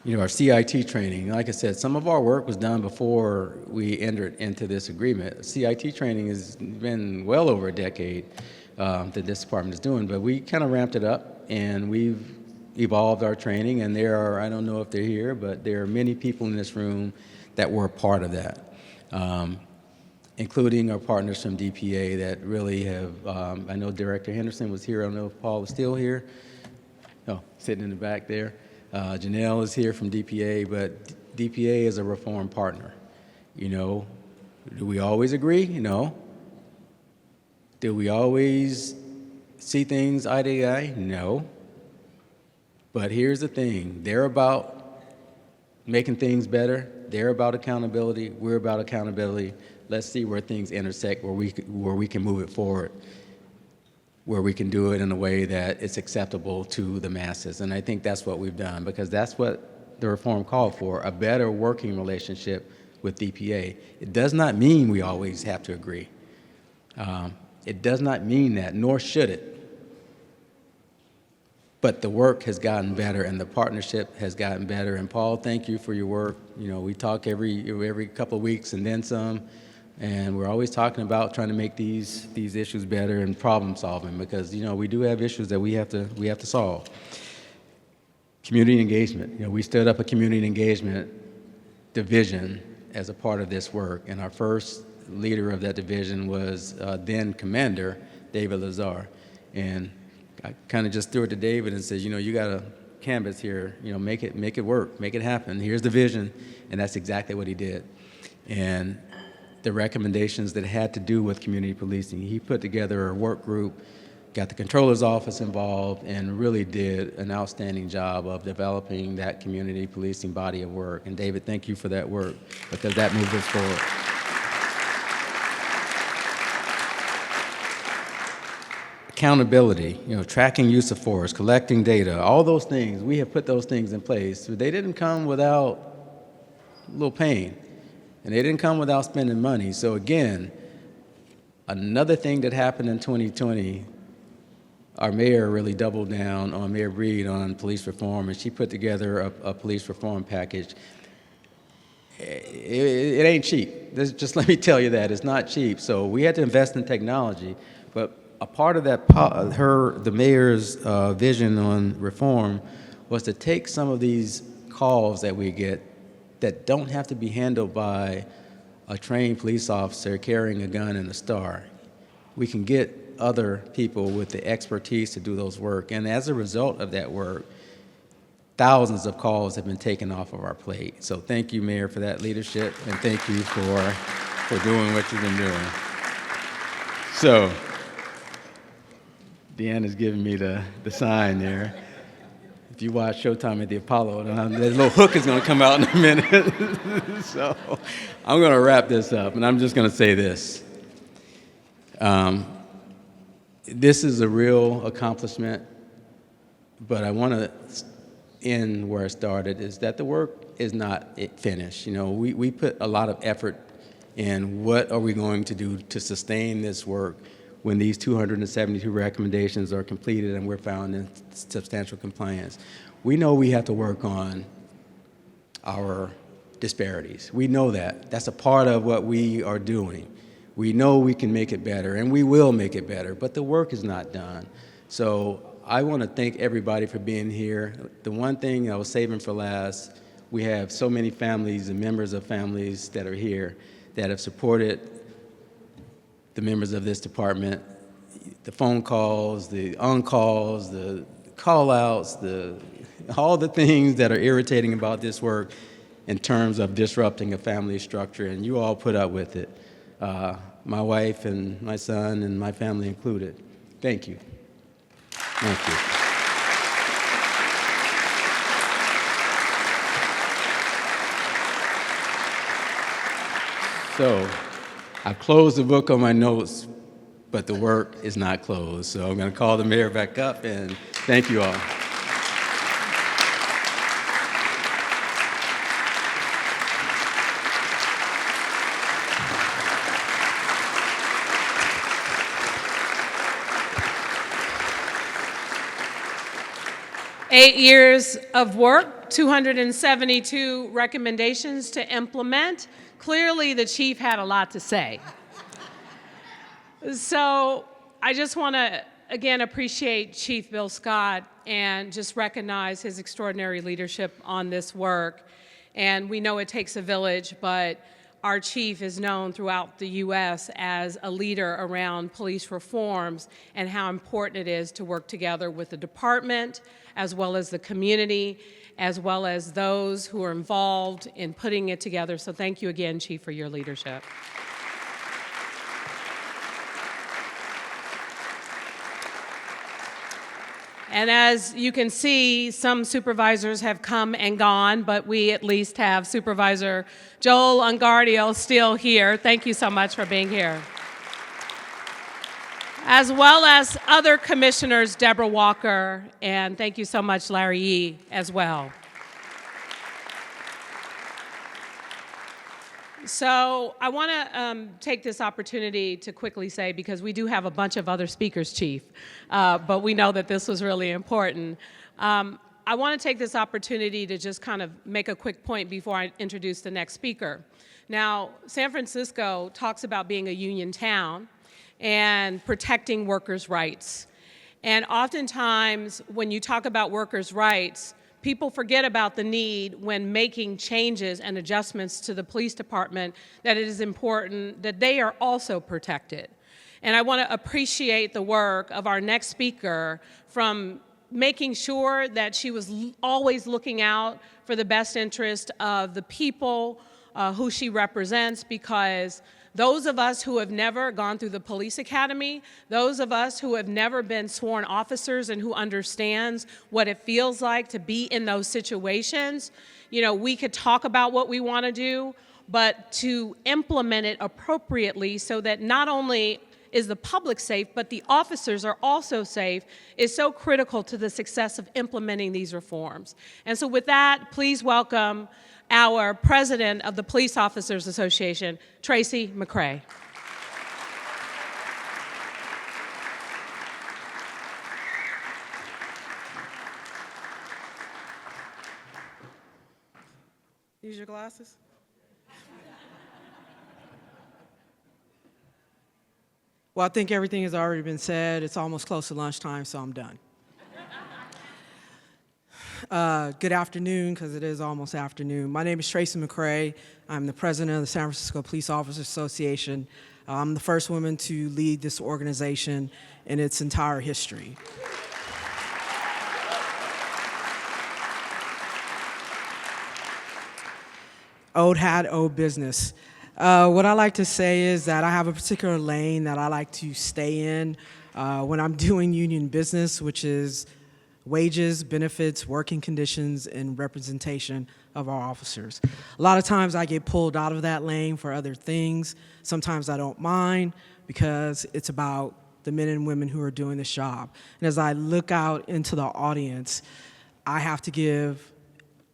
B: Our CIT training, like I said, some of our work was done before we entered into this agreement. CIT training has been well over a decade that this department is doing, but we kind of ramped it up, and we've evolved our training, and there are, I don't know if they're here, but there are many people in this room that were a part of that, including our partners from DPA that really have, I know Director Henderson was here, I don't know if Paul was still here. Oh, sitting in the back there. Janelle is here from DPA, but DPA is a reform partner. Do we always agree? No. Do we always see things eye to eye? No. But here's the thing. They're about making things better. They're about accountability. We're about accountability. Let's see where things intersect, where we can move it forward, where we can do it in a way that it's acceptable to the masses. And I think that's what we've done, because that's what the reform called for, a better working relationship with DPA. It does not mean we always have to agree. It does not mean that, nor should it. But the work has gotten better, and the partnership has gotten better. And Paul, thank you for your work. We talk every couple of weeks and then some. And we're always talking about trying to make these issues better and problem solving, because we do have issues that we have to solve. Community engagement. We stood up a community engagement division as a part of this work, and our first leader of that division was then Commander David Lazar. And I kind of just threw it to David and said, you got a canvas here. Make it work, make it happen. Here's the vision, and that's exactly what he did. And the recommendations that had to do with community policing. He put together a work group, got the controller's office involved, and really did an outstanding job of developing that community policing body of work. And David, thank you for that work, because that moved us forward. Accountability, tracking use of force, collecting data, all those things, we have put those things in place. They didn't come without a little pain. And they didn't come without spending money. So again, another thing that happened in 2020, our mayor really doubled down on, Mayor Breed, on police reform, and she put together a police reform package. It ain't cheap. Just let me tell you that. It's not cheap. So we had to invest in technology. But a part of that, the mayor's vision on reform was to take some of these calls that we get that don't have to be handled by a trained police officer carrying a gun and a star. We can get other people with the expertise to do those work. And as a result of that work, thousands of calls have been taken off of our plate. So thank you, Mayor, for that leadership, and thank you for doing what you've been doing. So Deanna's giving me the sign there. If you watch Showtime at the Apollo, that little hook is going to come out in a minute. So I'm going to wrap this up, and I'm just going to say this. This is a real accomplishment, but I want to end where I started, is that the work is not finished. We put a lot of effort in what are we going to do to sustain this work when these 272 recommendations are completed and we're found in substantial compliance. We know we have to work on our disparities. We know that. That's a part of what we are doing. We know we can make it better, and we will make it better, but the work is not done. So I want to thank everybody for being here. The one thing I was saving for last, we have so many families and members of families that are here that have supported the members of this department, the phone calls, the on-calls, the call-outs, all the things that are irritating about this work in terms of disrupting a family structure, and you all put up with it. My wife and my son and my family included. Thank you. Thank you. So I closed the book on my notes, but the work is not closed. So I'm going to call the mayor back up, and thank you all.
A: Eight years of work, 272 recommendations to implement. Clearly, the chief had a lot to say. So I just want to, again, appreciate Chief Bill Scott and just recognize his extraordinary leadership on this work. And we know it takes a village, but our chief is known throughout the U.S. as a leader around police reforms and how important it is to work together with the department, as well as the community, as well as those who are involved in putting it together. So thank you again, Chief, for your leadership. And as you can see, some supervisors have come and gone, but we at least have Supervisor Joel Ungardio still here. Thank you so much for being here. As well as other commissioners, Deborah Walker, and thank you so much, Larry Yee, as well. So I want to take this opportunity to quickly say, because we do have a bunch of other speakers, Chief, but we know that this was really important. I want to take this opportunity to just kind of make a quick point before I introduce the next speaker. Now, San Francisco talks about being a union town and protecting workers' rights. And oftentimes, when you talk about workers' rights, people forget about the need when making changes and adjustments to the police department that it is important that they are also protected. And I want to appreciate the work of our next speaker from making sure that she was always looking out for the best interest of the people who she represents, because those of us who have never gone through the police academy, those of us who have never been sworn officers and who understands what it feels like to be in those situations, you know, we could talk about what we want to do, but to implement it appropriately so that not only is the public safe, but the officers are also safe, is so critical to the success of implementing these reforms. And so with that, please welcome our president of the Police Officers Association, Tracy McCray.
D: Use your glasses. Well, I think everything has already been said. It's almost close to lunchtime, so I'm done. Good afternoon, because it is almost afternoon. My name is Tracy McCray. I'm the president of the San Francisco Police Officers Association. I'm the first woman to lead this organization in its entire history. Old hat, old business. What I like to say is that I have a particular lane that I like to stay in when I'm doing union business, which is wages, benefits, working conditions, and representation of our officers. A lot of times I get pulled out of that lane for other things. Sometimes I don't mind because it's about the men and women who are doing this job. And as I look out into the audience, I have to give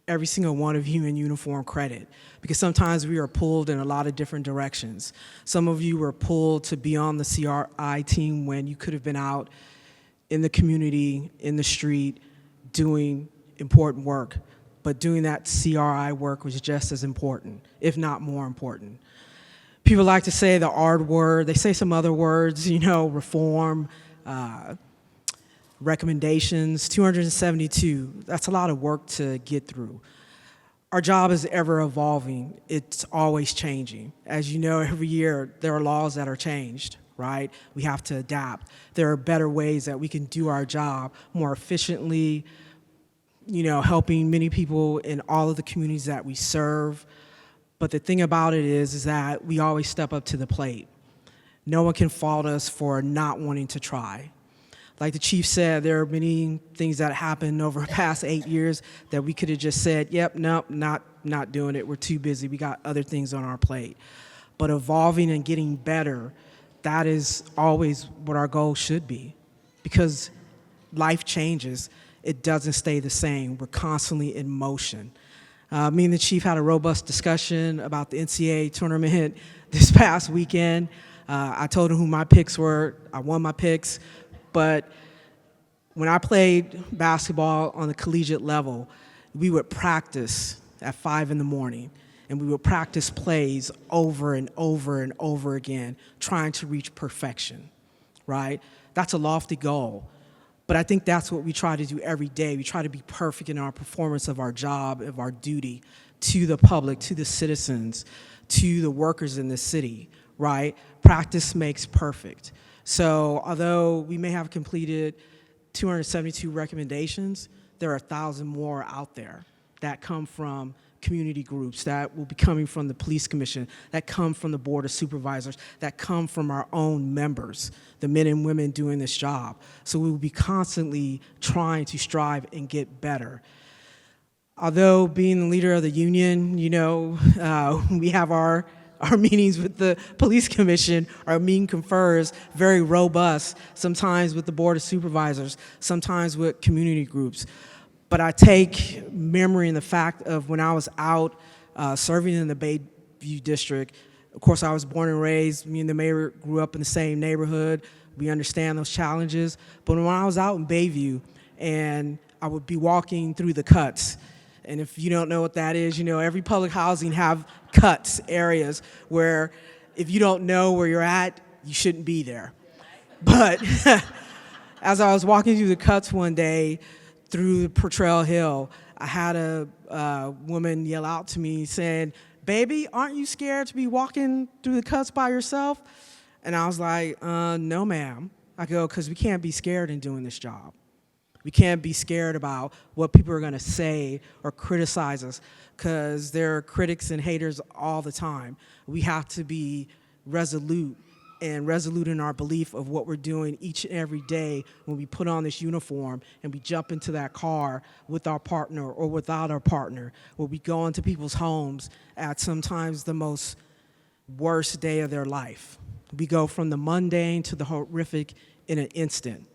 D: every single one of you in uniform credit, because sometimes we are pulled in a lot of different directions. Some of you were pulled to be on the CRI team when you could have been out in the community, in the street, doing important work. But doing that CRI work was just as important, if not more important. People like to say the R word. They say some other words, you know, reform, recommendations, 272. That's a lot of work to get through. Our job is ever evolving. It's always changing. As you know, every year there are laws that are changed, right? We have to adapt. There are better ways that we can do our job more efficiently, helping many people in all of the communities that we serve. But the thing about it is that we always step up to the plate. No one can fault us for not wanting to try. Like the chief said, there are many things that happened over the past 8 years that we could have just said, yep, nope, not doing it. We're too busy. We got other things on our plate. But evolving and getting better, that is always what our goal should be. Because life changes. It doesn't stay the same. We're constantly in motion. Me and the chief had a robust discussion about the NCAA tournament this past weekend. I told him who my picks were. I won my picks. But when I played basketball on the collegiate level, we would practice at 5 in the morning, and we would practice plays over and over and over again, trying to reach perfection, right? That's a lofty goal. But I think that's what we try to do every day. We try to be perfect in our performance of our job, of our duty to the public, to the citizens, to the workers in the city, right? Practice makes perfect. So although we may have completed 272 recommendations, there are 1,000 more out there that come from community groups, that will be coming from the police commission, that come from the board of supervisors, that come from our own members, the men and women doing this job. So we will be constantly trying to strive and get better. Although being the leader of the union, we have our meetings with the police commission, our meeting confers, very robust, sometimes with the board of supervisors, sometimes with community groups. But I take memory in the fact of when I was out serving in the Bayview district. Of course, I was born and raised. Me and the mayor grew up in the same neighborhood. We understand those challenges. But when I was out in Bayview and I would be walking through the cuts, and if you don't know what that is, every public housing have cuts, areas where if you don't know where you're at, you shouldn't be there. But as I was walking through the cuts one day through Portrell Hill, I had a woman yell out to me saying, "Baby, aren't you scared to be walking through the cuts by yourself?" And I was like, "No, ma'am." I go, "Because we can't be scared in doing this job. We can't be scared about what people are going to say or criticize us, because there are critics and haters all the time. We have to be resolute in our belief of what we're doing each and every day when we put on this uniform and we jump into that car with our partner or without our partner, where we go into people's homes at sometimes the most worst day of their life. We go from the mundane to the horrific in an instant.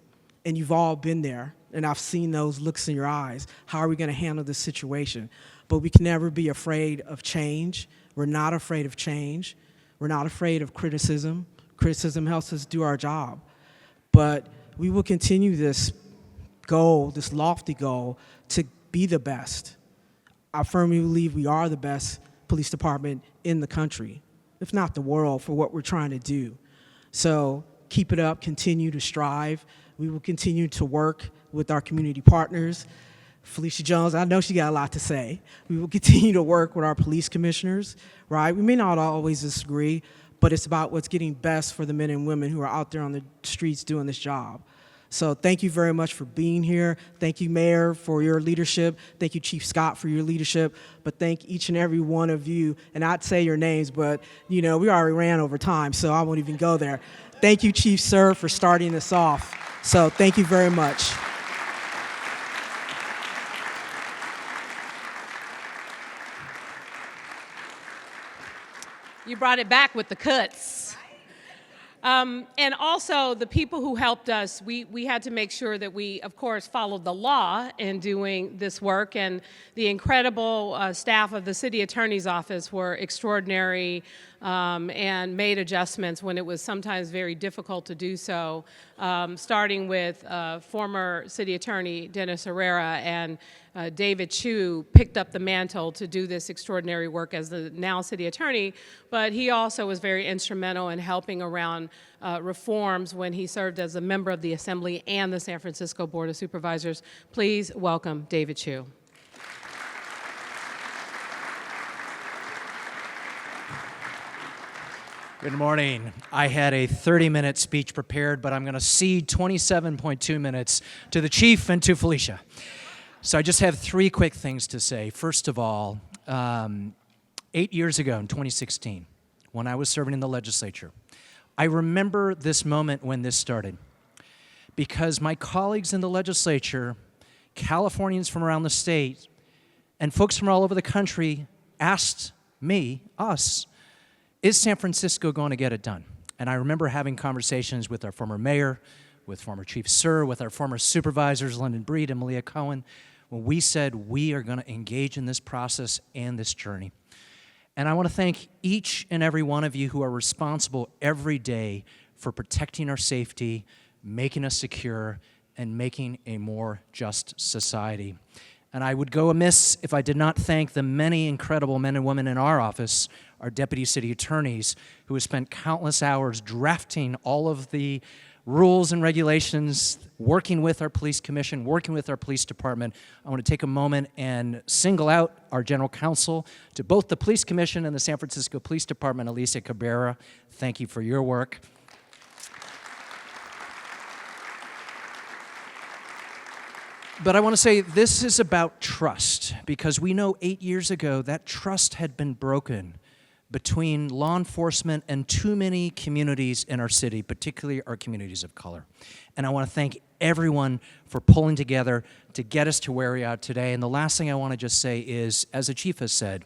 D: And you've all been there, and I've seen those looks in your eyes. How are we going to handle this situation? But we can never be afraid of change. We're not afraid of change. We're not afraid of criticism. Criticism helps us do our job. But we will continue this goal, this lofty goal, to be the best. I firmly believe we are the best police department in the country, if not the world, for what we're trying to do. So keep it up, continue to strive. We will continue to work with our community partners. Felicia Jones, I know she got a lot to say. We will continue to work with our police commissioners, right? We may not always disagree, but it's about what's getting best for the men and women who are out there on the streets doing this job. So thank you very much for being here. Thank you, Mayor, for your leadership. Thank you, Chief Scott, for your leadership. But thank each and every one of you, and I'd say your names, but we already ran over time, so I won't even go there. Thank you, Chief Sir, for starting this off. So thank you very much.
A: You brought it back with the cuts. And also, the people who helped us, we had to make sure that we, of course, followed the law in doing this work. And the incredible staff of the city attorney's office were extraordinary and made adjustments when it was sometimes very difficult to do so, starting with former city attorney Dennis Herrera, and David Chu picked up the mantle to do this extraordinary work as the now city attorney, but he also was very instrumental in helping around reforms when he served as a member of the Assembly and the San Francisco Board of Supervisors. Please welcome David Chu.
E: Good morning. I had a 30-minute speech prepared, but I'm going to cede 27.2 minutes to the chief and to Felicia. So I just have three quick things to say. First of all, 8 years ago in 2016, when I was serving in the legislature, I remember this moment when this started because my colleagues in the legislature, Californians from around the state, and folks from all over the country asked me, us, is San Francisco going to get it done? And I remember having conversations with our former mayor, with former Chief Sir, with our former supervisors, London Breed and Malia Cohen, when we said we are going to engage in this process and this journey. And I want to thank each and every one of you who are responsible every day for protecting our safety, making us secure, and making a more just society. And I would go amiss if I did not thank the many incredible men and women in our office, our deputy city attorneys, who have spent countless hours drafting all of the rules and regulations, working with our police commission, working with our police department. I want to take a moment and single out our general counsel to both the police commission and the San Francisco Police Department, Alicia Cabrera. Thank you for your work. But I want to say this is about trust, because we know 8 years ago that trust had been broken between law enforcement and too many communities in our city, particularly our communities of color. And I want to thank everyone for pulling together to get us to where we are today. And the last thing I want to just say is, as the chief has said,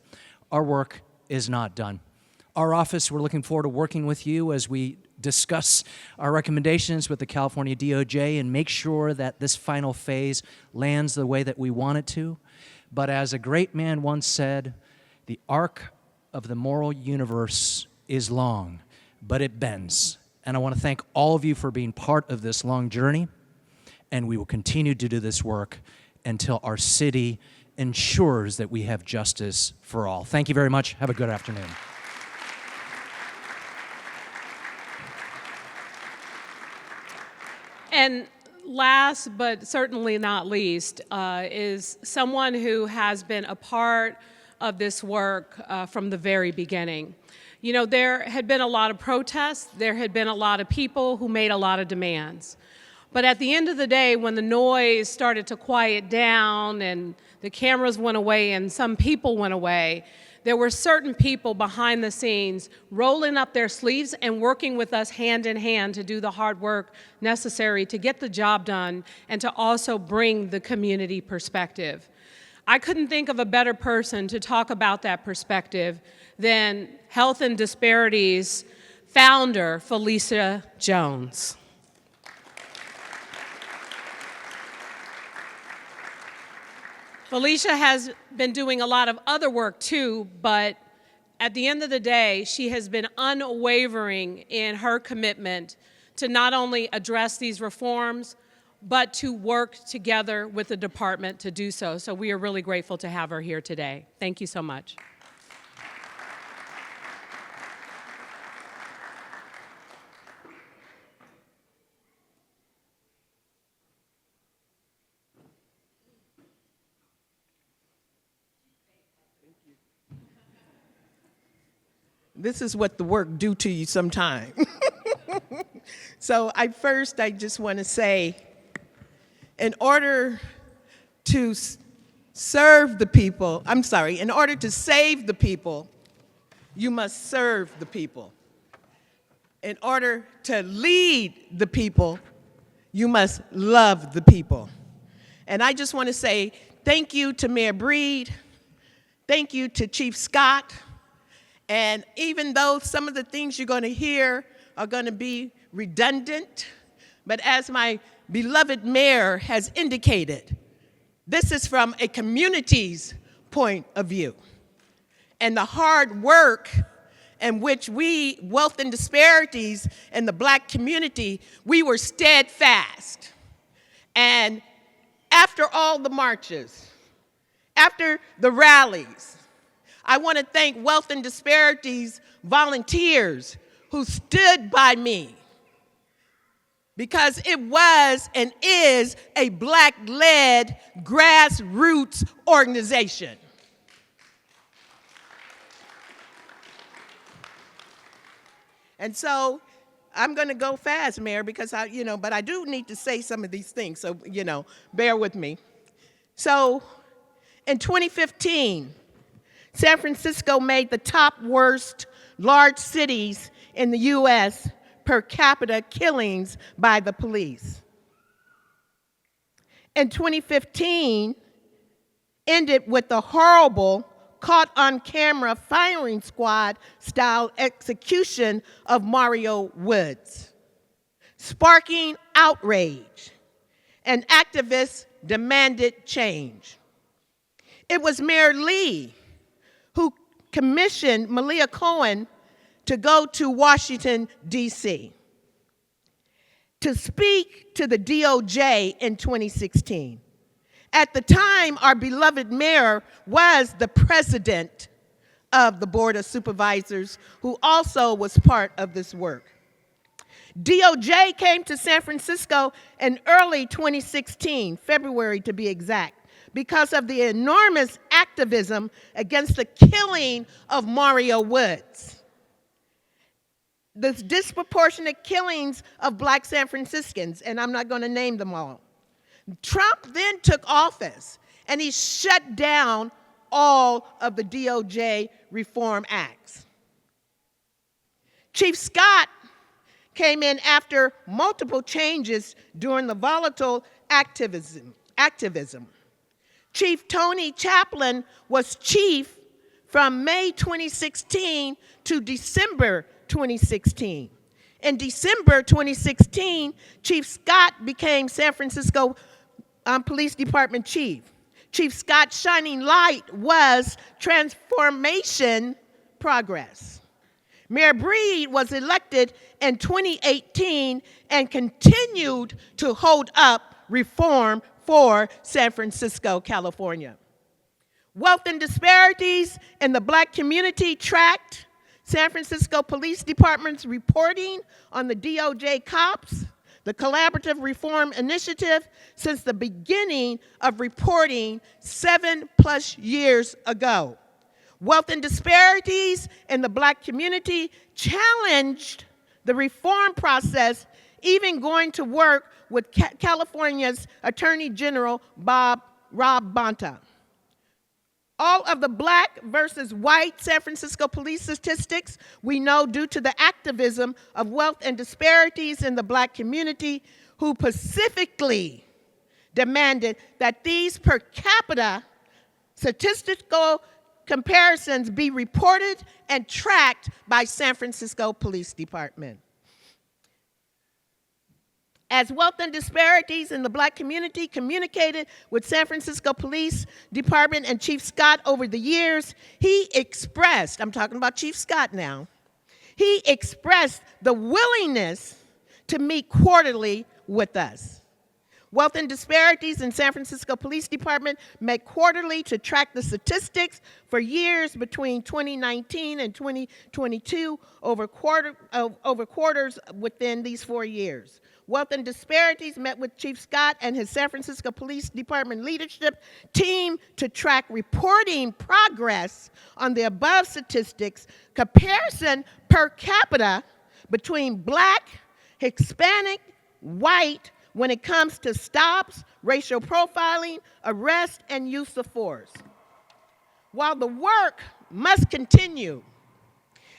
E: our work is not done. Our office, we're looking forward to working with you as we discuss our recommendations with the California DOJ and make sure that this final phase lands the way that we want it to. But as a great man once said, the arc of the moral universe is long, but it bends. And I want to thank all of you for being part of this long journey, and we will continue to do this work until our city ensures that we have justice for all. Thank you very much. Have a good afternoon.
A: And last but certainly not least is someone who has been a part of this work from the very beginning. You know, there had been a lot of protests, there had been a lot of people who made a lot of demands. But at the end of the day, when the noise started to quiet down and the cameras went away and some people went away, there were certain people behind the scenes rolling up their sleeves and working with us hand in hand to do the hard work necessary to get the job done and to also bring the community perspective. I couldn't think of a better person to talk about that perspective than Health and Disparities founder, Felicia Jones. Felicia has been doing a lot of other work too, but at the end of the day, she has been unwavering in her commitment to not only address these reforms, but to work together with the department to do so. So we are really grateful to have her here today. Thank you so much.
F: This is what the work do to you sometime. So I just want to say, in order to serve the people, in order to save the people, you must serve the people. In order to lead the people, you must love the people. And I just want to say thank you to Mayor Breed, thank you to Chief Scott. And even though some of the things you're going to hear are going to be redundant, but as my beloved mayor has indicated, this is from a community's point of view. And the hard work in which we, Wealth and Disparities in the Black community, we were steadfast. And after all the marches, after the rallies, I want to thank Wealth and Disparities volunteers who stood by me, because it was and is a Black-led grassroots organization. And so I'm going to go fast, Mayor, because but I do need to say some of these things. So, bear with me. So in 2015, San Francisco made the top worst large cities in the U.S. per capita killings by the police. In 2015, ended with the horrible caught on camera firing squad style execution of Mario Woods, sparking outrage, and activists demanded change. It was Mayor Lee who commissioned Malia Cohen to go to Washington, D.C. to speak to the DOJ in 2016. At the time, our beloved mayor was the president of the Board of Supervisors, who also was part of this work. DOJ came to San Francisco in early 2016, February to be exact, because of the enormous activism against the killing of Mario Woods. The disproportionate killings of Black San Franciscans, and I'm not going to name them all. Trump then took office, and he shut down all of the DOJ reform acts. Chief Scott came in after multiple changes during the volatile activism. Chief Tony Chaplin was chief from May 2016 to December 2016. In December 2016, Chief Scott became San Francisco Police Department chief. Chief Scott's shining light was transformation progress. Mayor Breed was elected in 2018 and continued to hold up reform for San Francisco, California. Wealth and disparities in the Black community tracked San Francisco Police Department's reporting on the DOJ cops, the Collaborative Reform Initiative, since the beginning of reporting 7+ years ago. Wealth and disparities in the Black community challenged the reform process, even going to work with California's Attorney General Rob Bonta. All of the Black versus white San Francisco police statistics we know due to the activism of wealth and disparities in the Black community, who specifically demanded that these per capita statistical comparisons be reported and tracked by San Francisco Police Department. As wealth and disparities in the Black community communicated with San Francisco Police Department and Chief Scott over the years, he expressed, I'm talking about Chief Scott now, he expressed the willingness to meet quarterly with us. Wealth and disparities in San Francisco Police Department met quarterly to track the statistics for years between 2019 and 2022 over quarters within these 4 years. Wealth and disparities met with Chief Scott and his San Francisco Police Department leadership team to track reporting progress on the above statistics, comparison per capita between Black, Hispanic, white, when it comes to stops, racial profiling, arrest, and use of force. While the work must continue,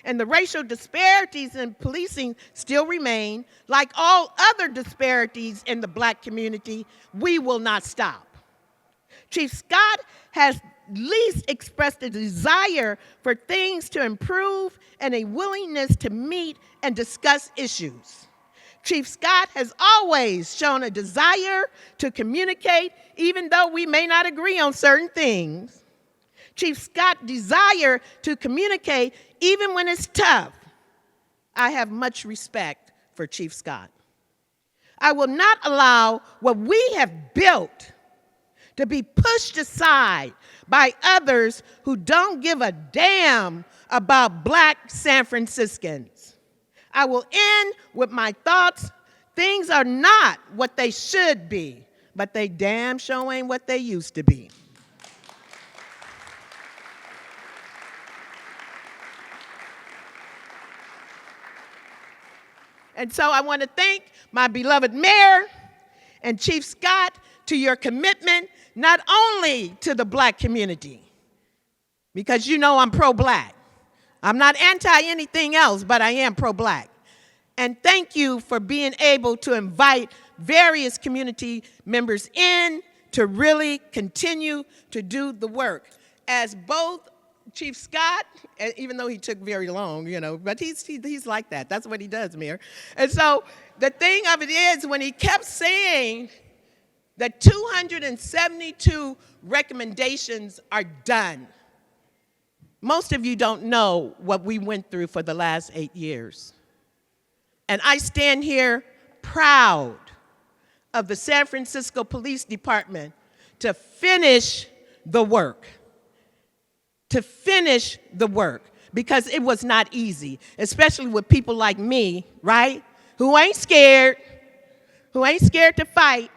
F: and the racial disparities in policing still remain, like all other disparities in the Black community, we will not stop. Chief Scott has at least expressed a desire for things to improve and a willingness to meet and discuss issues. Chief Scott has always shown a desire to communicate, even though we may not agree on certain things. Chief Scott's desire to communicate, even when it's tough. I have much respect for Chief Scott. I will not allow what we have built to be pushed aside by others who don't give a damn about Black San Franciscans. I will end with my thoughts. Things are not what they should be, but they damn sure ain't what they used to be. And so I want to thank my beloved mayor and Chief Scott to your commitment not only to the black community, because you know I'm pro-black. I'm not anti anything else, but I am pro-black. And thank you for being able to invite various community members in to really continue to do the work. As both Chief Scott, even though he took very long, but he's like that. That's what he does, Mayor. And so the thing of it is, when he kept saying that 272 recommendations are done, most of you don't know what we went through for the last 8 years. And I stand here proud of the San Francisco Police Department to finish the work. To finish the work, because it was not easy, especially with people like me, right? Who ain't scared to fight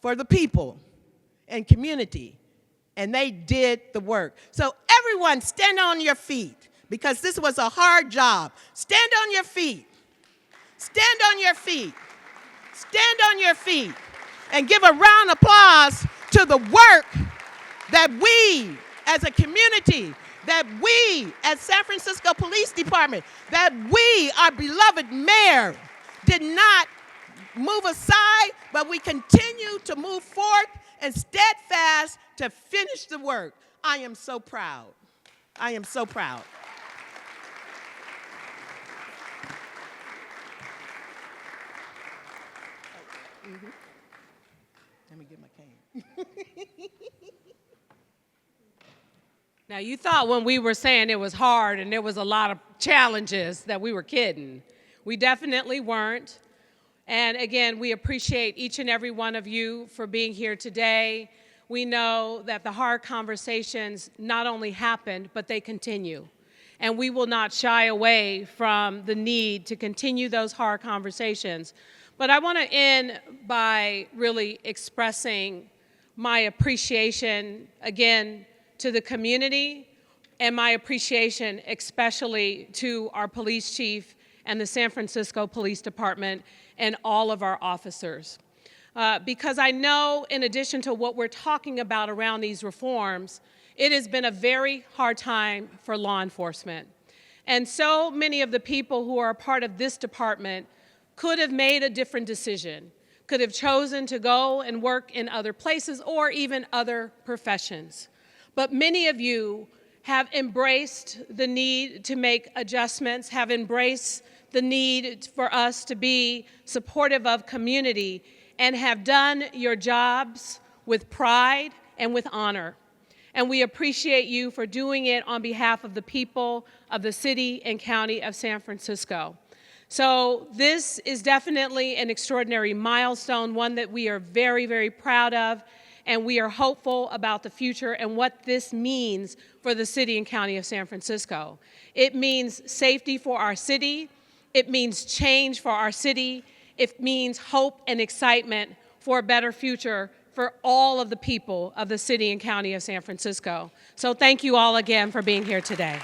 F: for the people and community. And they did the work. So everyone stand on your feet, because this was a hard job. Stand on your feet. Stand on your feet. Stand on your feet. And give a round of applause to the work that we as a community, that we as San Francisco Police Department, that we, our beloved mayor, did not move aside, but we continue to move forth and steadfast to finish the work. I am so proud. I am so proud. Let me get my cane.
A: Now, you thought when we were saying it was hard and there was a lot of challenges that we were kidding. We definitely weren't. And again, we appreciate each and every one of you for being here today. We know that the hard conversations not only happened, but they continue. And we will not shy away from the need to continue those hard conversations. But I want to end by really expressing my appreciation, again, to the community, and my appreciation especially to our police chief and the San Francisco Police Department and all of our officers. Because I know, in addition to what we're talking about around these reforms, it has been a very hard time for law enforcement. And so many of the people who are a part of this department could have made a different decision, could have chosen to go and work in other places or even other professions. But many of you have embraced the need to make adjustments, have embraced the need for us to be supportive of community, and have done your jobs with pride and with honor. And we appreciate you for doing it on behalf of the people of the city and county of San Francisco. So this is definitely an extraordinary milestone, one that we are very, very proud of, and we are hopeful about the future and what this means for the city and county of San Francisco. It means safety for our city. It means change for our city. It means hope and excitement for a better future for all of the people of the city and county of San Francisco. So thank you all again for being here today.